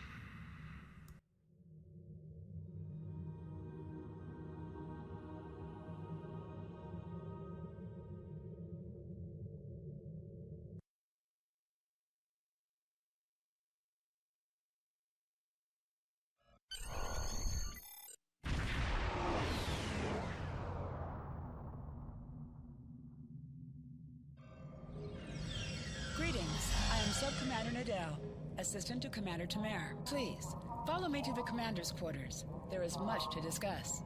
Greetings. I am Sub-Commander Nadell, assistant to Commander Tamer. Please, follow me to the commander's quarters. There is much to discuss.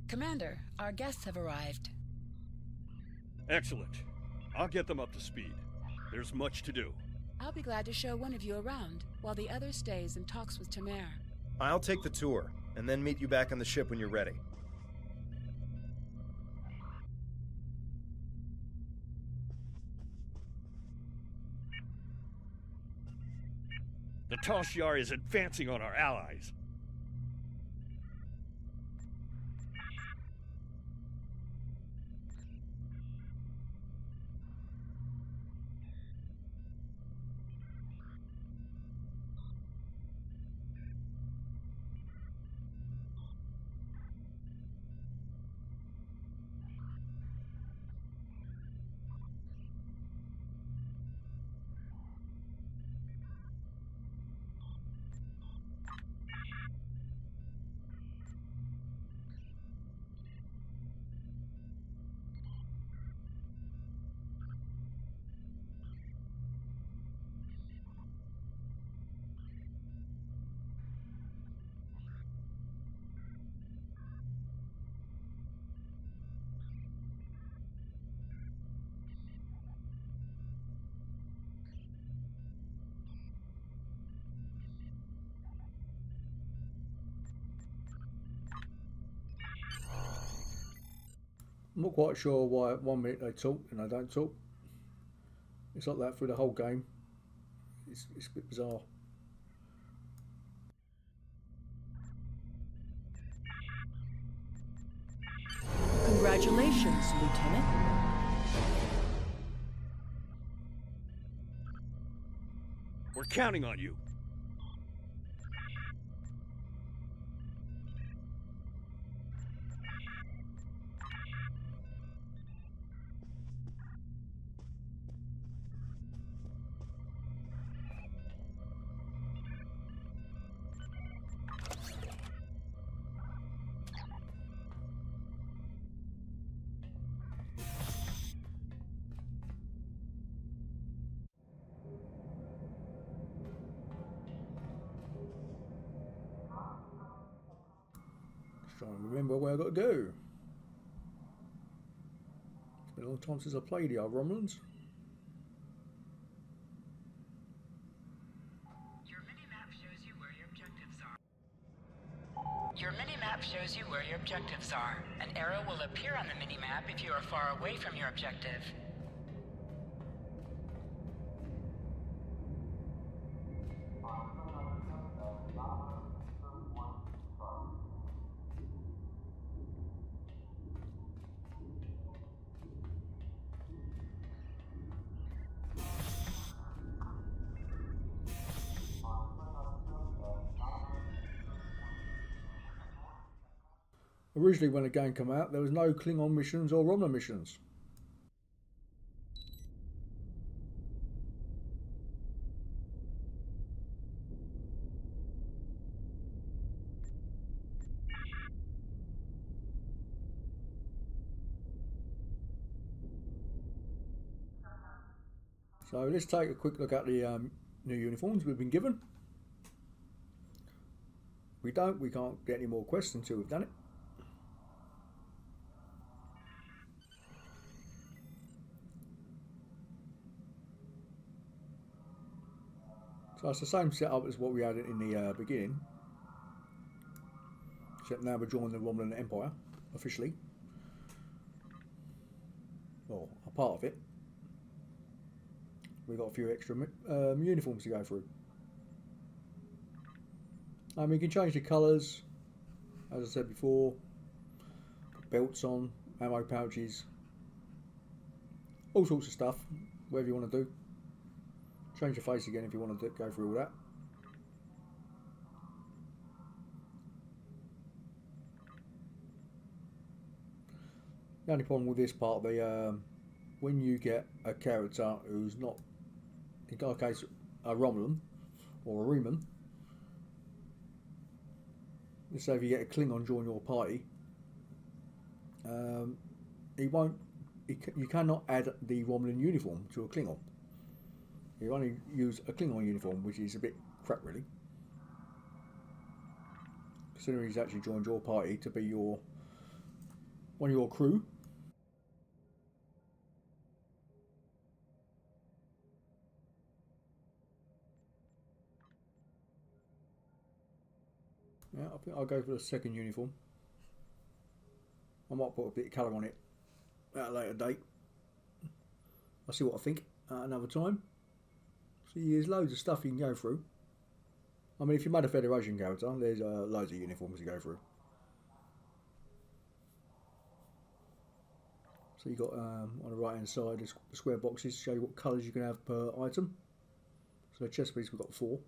Commander, our guests have arrived. Excellent. I'll get them up to speed. There's much to do. I'll be glad to show one of you around, while the other stays and talks with Tamer. I'll take the tour, and then meet you back on the ship when you're ready. The Tal Shiar is advancing on our allies. I'm not quite sure why 1 minute they talk and they don't talk. It's like that through the whole game. It's a bit bizarre. Congratulations, Lieutenant. We're counting on you. Just trying to remember where I got to go. It's been a long time since I played the old Romulans. Your mini-map shows you where your objectives are. An arrow will appear on the mini-map if you are far away from your objective. Originally, when the game came out, there was no Klingon missions or Romulan missions. So let's take a quick look at the new uniforms we've been given. We can't get any more quests until we've done it. So it's the same setup as what we had in the beginning, except now we're joining the Romulan Empire officially. Well, a part of it. We've got a few extra uniforms to go through. You can change the colours, as I said before. Put belts on, ammo pouches, all sorts of stuff, whatever you want to do. Change your face again if you want to go through all that. The only problem with this part, when you get a character who's not, in our case, a Romulan or a Reman, let's say if you get a Klingon join your party, you cannot add the Romulan uniform to a Klingon. You only use a Klingon uniform, which is a bit crap, really. Considering he's actually joined your party to be one of your crew. Yeah, I think I'll go for the second uniform. I might put a bit of colour on it at a later date. I'll see what I think at another time. See, there's loads of stuff you can go through. I mean, if you made a Federation character, there's loads of uniforms to go through. So you've got on the right hand side the square boxes to show you what colours you can have per item. So the chest piece we've got 4.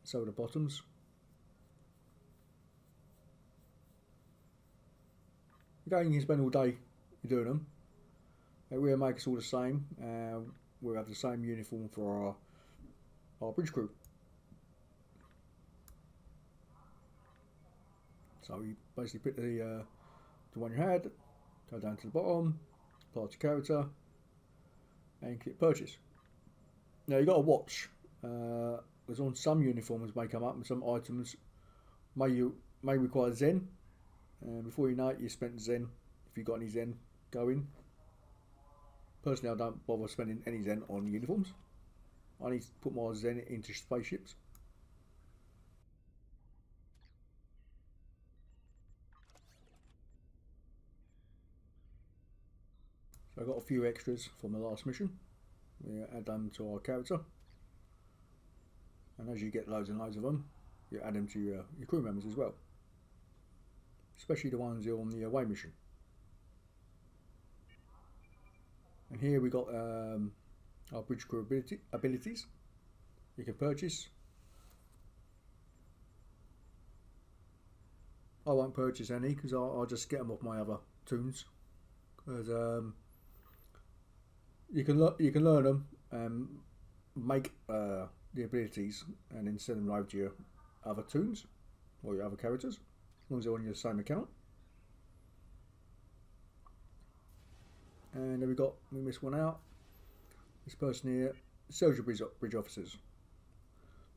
So are the bottoms. Again, you can spend all day doing them. We'll make us all the same. We'll have the same uniform for our bridge crew. So you basically pick the one you had, go down to the bottom, apply to character, and click purchase. Now you got to watch. There's on some uniforms may come up, and some items may require Zen. And before you know it, you spent Zen. If you've got any Zen, go in. Personally, I don't bother spending any Zen on uniforms. I need to put my Zen into spaceships. So I got a few extras from the last mission. We add them to our character, and as you get loads and loads of them, you add them to your crew members as well, especially the ones who are on the away mission. And here we got our bridge crew abilities you can purchase. I won't purchase any because I'll just get them off my other tunes. Because you can learn them and make the abilities and then send them over to your other tunes or your other characters, as long as they're on your same account. And then we missed one out. This person here sells your bridge officers.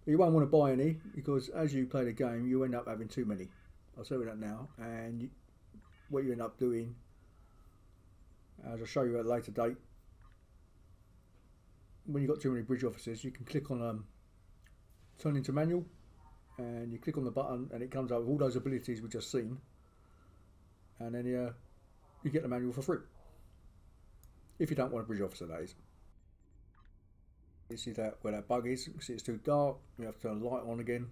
But you won't want to buy any because as you play the game, you end up having too many. I'll tell you that now. And what you end up doing, as I'll show you at a later date, when you've got too many bridge officers, you can click on turn into manual, and you click on the button, and it comes up with all those abilities we've just seen, and then you get the manual for free. If you don't want a bridge officer, that is. You see that where that bug is? You see it's too dark. You have to turn the light on again.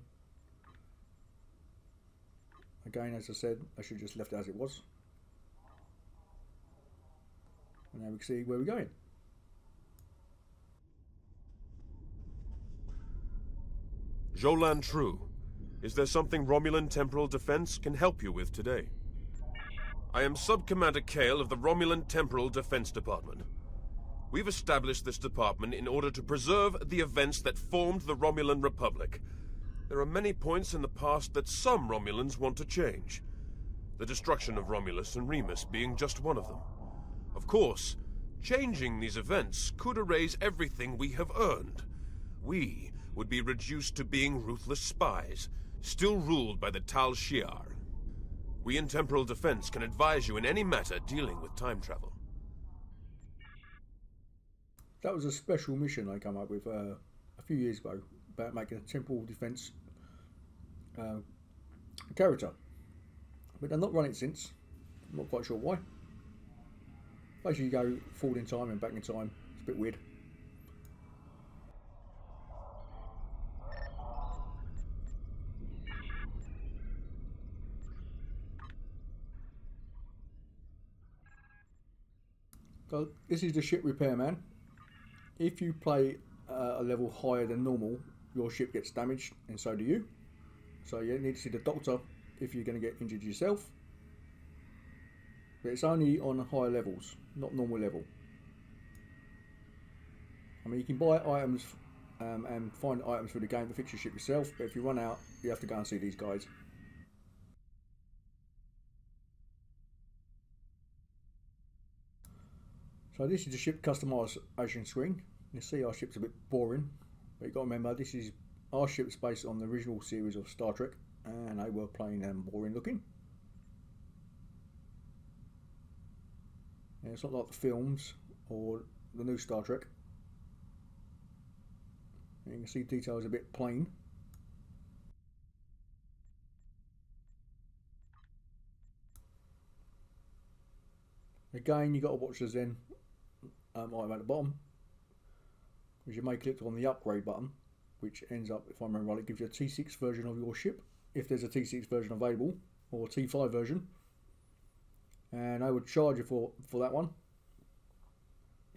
Again, as I said, I should have just left it as it was. And now we can see where we're going. Jolan True, is there something Romulan Temporal Defense can help you with today? I am Sub-Commander Kale of the Romulan Temporal Defense Department. We've established this department in order to preserve the events that formed the Romulan Republic. There are many points in the past that some Romulans want to change. The destruction of Romulus and Remus being just one of them. Of course, changing these events could erase everything we have earned. We would be reduced to being ruthless spies, still ruled by the Tal Shiar. We in Temporal Defense can advise you in any matter dealing with time travel. That was a special mission I came up with a few years ago about making a Temporal Defense character. But I've not run it since. I'm not quite sure why. Basically you go forward in time and back in time. It's a bit weird. So this is the ship repairman. If you play a level higher than normal, your ship gets damaged, and so do you. So you need to see the doctor if you're going to get injured yourself. But it's only on higher levels, not normal level. I mean, you can buy items and find items through the game to fix your ship yourself, but if you run out, you have to go and see these guys. So this is the ship customization screen. You see our ship's a bit boring, but you've got to remember this is our ship's based on the original series of Star Trek, and they were plain and boring looking. And it's not like the films or the new Star Trek. And you can see details a bit plain. Again, you've got to watch the Zen item at the bottom, because you may click on the upgrade button, which ends up, if I remember right, it gives you a T6 version of your ship, if there's a T6 version available, or a T5 version, and I would charge you for that one.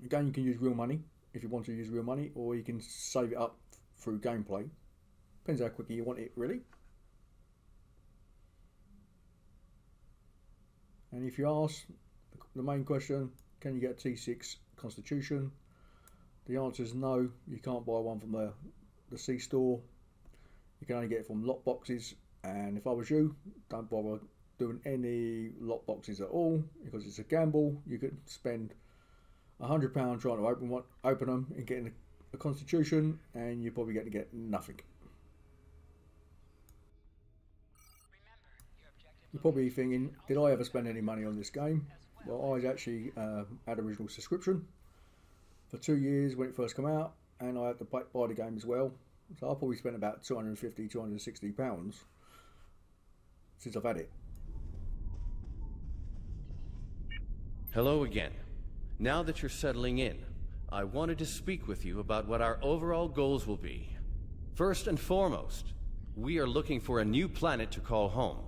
Again, you can use real money if you want to use real money, or you can save it up through gameplay. Depends how quickly you want it, really. And if you ask the main question, can you get a T6 Constitution? The answer is no, you can't buy one from the C store. You can only get it from lot boxes, and if I was you, don't bother doing any lot boxes at all, because it's a gamble. You could spend £100 trying to open them and getting a Constitution, and you're probably going to get nothing. You're probably thinking, did I ever spend any money on this game? Well, I actually had an original subscription for 2 years when it first came out, and I had to buy the game as well. So I probably spent about £250, £260 since I've had it. Hello again. Now that you're settling in, I wanted to speak with you about what our overall goals will be. First and foremost, we are looking for a new planet to call home.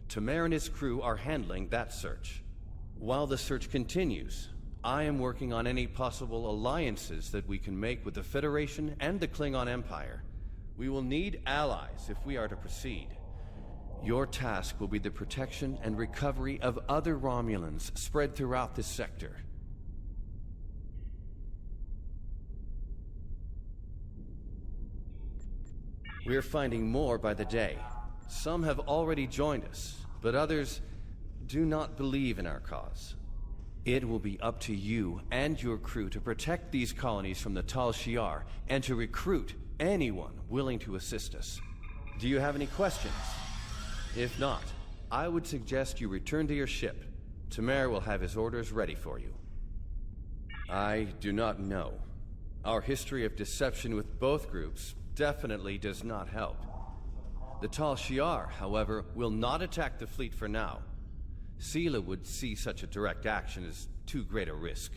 Tamer and his crew are handling that search. While the search continues, I am working on any possible alliances that we can make with the Federation and the Klingon Empire. We will need allies if we are to proceed. Your task will be the protection and recovery of other Romulans spread throughout this sector. We're finding more by the day. Some have already joined us, but others do not believe in our cause. It will be up to you and your crew to protect these colonies from the Tal Shiar and to recruit anyone willing to assist us. Do you have any questions? If not, I would suggest you return to your ship. Tamer will have his orders ready for you. I do not know. Our history of deception with both groups definitely does not help. The Tal Shiar, however, will not attack the fleet for now. Sela would see such a direct action as too great a risk.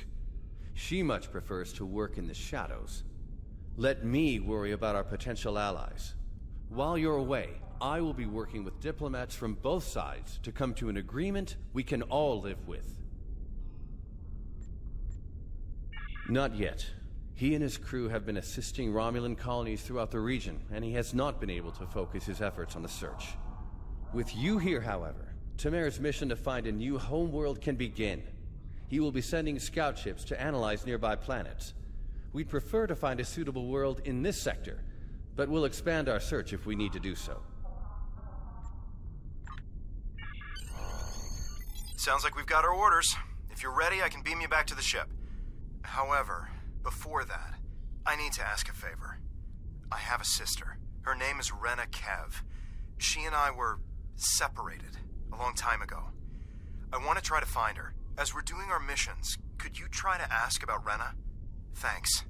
She much prefers to work in the shadows. Let me worry about our potential allies. While you're away, I will be working with diplomats from both sides to come to an agreement we can all live with. Not yet. He and his crew have been assisting Romulan colonies throughout the region, and he has not been able to focus his efforts on the search. With you here, however, Tamer's mission to find a new homeworld can begin. He will be sending scout ships to analyze nearby planets. We'd prefer to find a suitable world in this sector, but we'll expand our search if we need to do so. Sounds like we've got our orders. If you're ready, I can beam you back to the ship. However, before that, I need to ask a favor. I have a sister. Her name is Rena Kev. She and I were separated a long time ago. I want to try to find her. As we're doing our missions, could you try to ask about Rena? Thanks.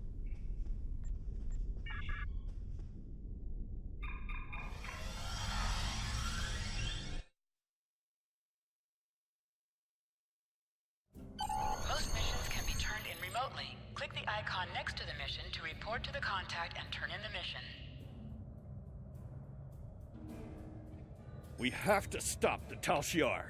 Most missions can be turned in remotely. Click the icon next to the mission to report to the contact and turn in the mission. We have to stop the Tal Shiar.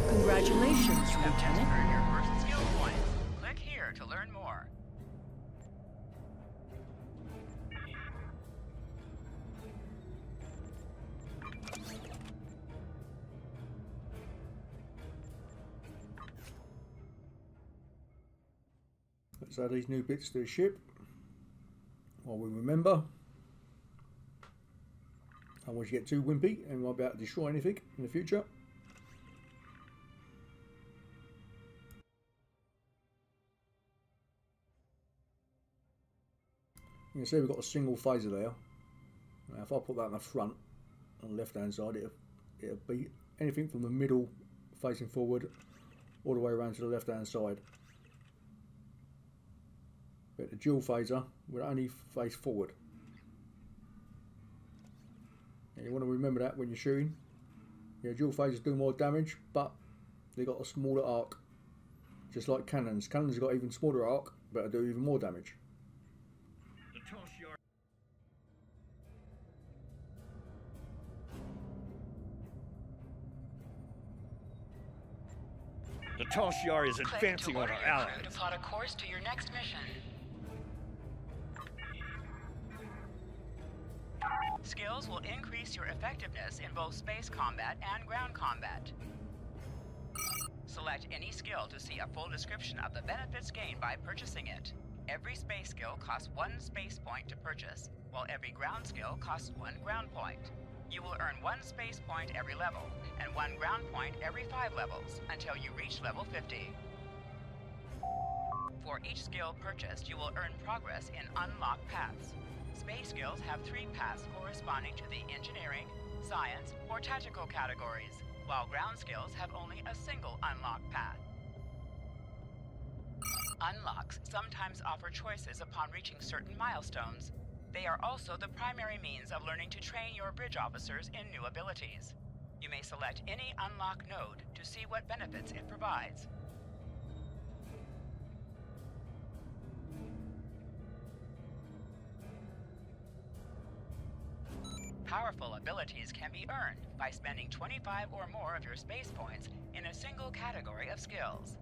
Congratulations, You have just Lieutenant. earned your first skill point. Click here to learn more. Let's add these new bits to the ship while we remember. Otherwise you get too wimpy and we won't be able to destroy anything in the future. You can see we've got a single phaser there. Now if I put that in the front on the left hand side, it'll be anything from the middle facing forward all the way around to the left hand side. But the dual phaser will only face forward. And you want to remember that when you're shooting. Yeah, dual phasers do more damage, but they got a smaller arc. Just like cannons. Cannons have got even smaller arc, but do even more damage. The Tal Shiar is advancing on our allies. To plot a course to your next mission. Skills will increase your effectiveness in both space combat and ground combat. Select any skill to see a full description of the benefits gained by purchasing it. Every space skill costs 1 space point to purchase, while every ground skill costs 1 ground point. You will earn 1 space point every level, and 1 ground point every 5 levels, until you reach level 50. For each skill purchased, you will earn progress in unlocked paths. Space skills have 3 paths corresponding to the engineering, science, or tactical categories, while ground skills have only a single unlocked path. Unlocks sometimes offer choices upon reaching certain milestones. They are also the primary means of learning to train your bridge officers in new abilities. You may select any unlock node to see what benefits it provides. Powerful abilities can be earned by spending 25 or more of your space points in a single category of skills.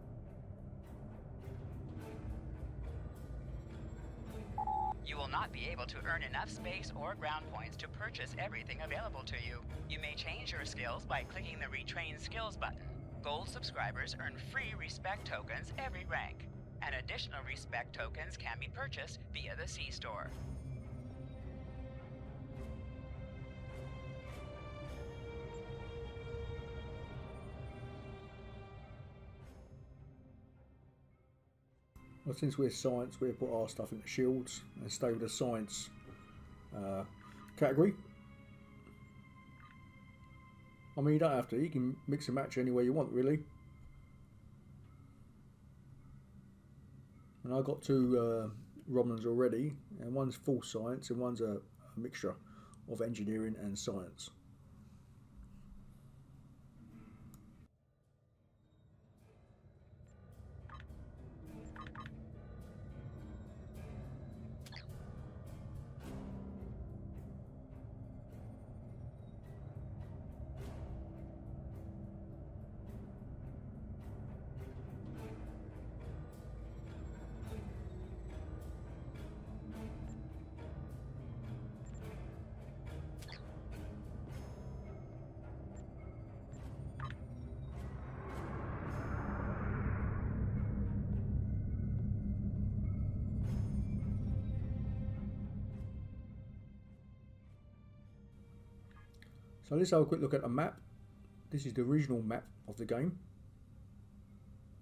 You will not be able to earn enough space or ground points to purchase everything available to you. You may change your skills by clicking the Retrain Skills button. Gold subscribers earn free respect tokens every rank, and additional respect tokens can be purchased via the C-Store. Well, since we're science, we'll put our stuff into shields and stay with the science category. I mean, you don't have to. You can mix and match any way you want, really. And I got two Romulans already, and one's full science and one's a mixture of engineering and science. So let's have a quick look at the map. This is the original map of the game.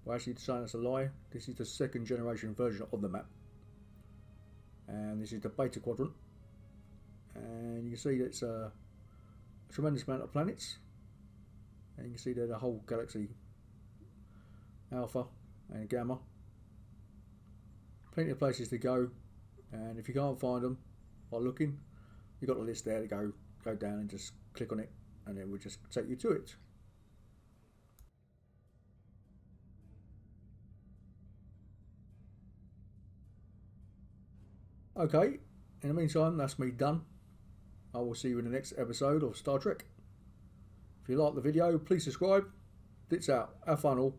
Well, actually, saying that's a lie. This is the second generation version of the map. And this is the beta quadrant. And you can see that it's a tremendous amount of planets. And you can see there the whole galaxy, Alpha and Gamma. Plenty of places to go. And if you can't find them by looking, you've got a list there to go down and just click on it, and it will just take you to it. Okay, in the meantime, that's me done. I will see you in the next episode of Star Trek. If you like the video, please subscribe. Blitz out. Have fun all.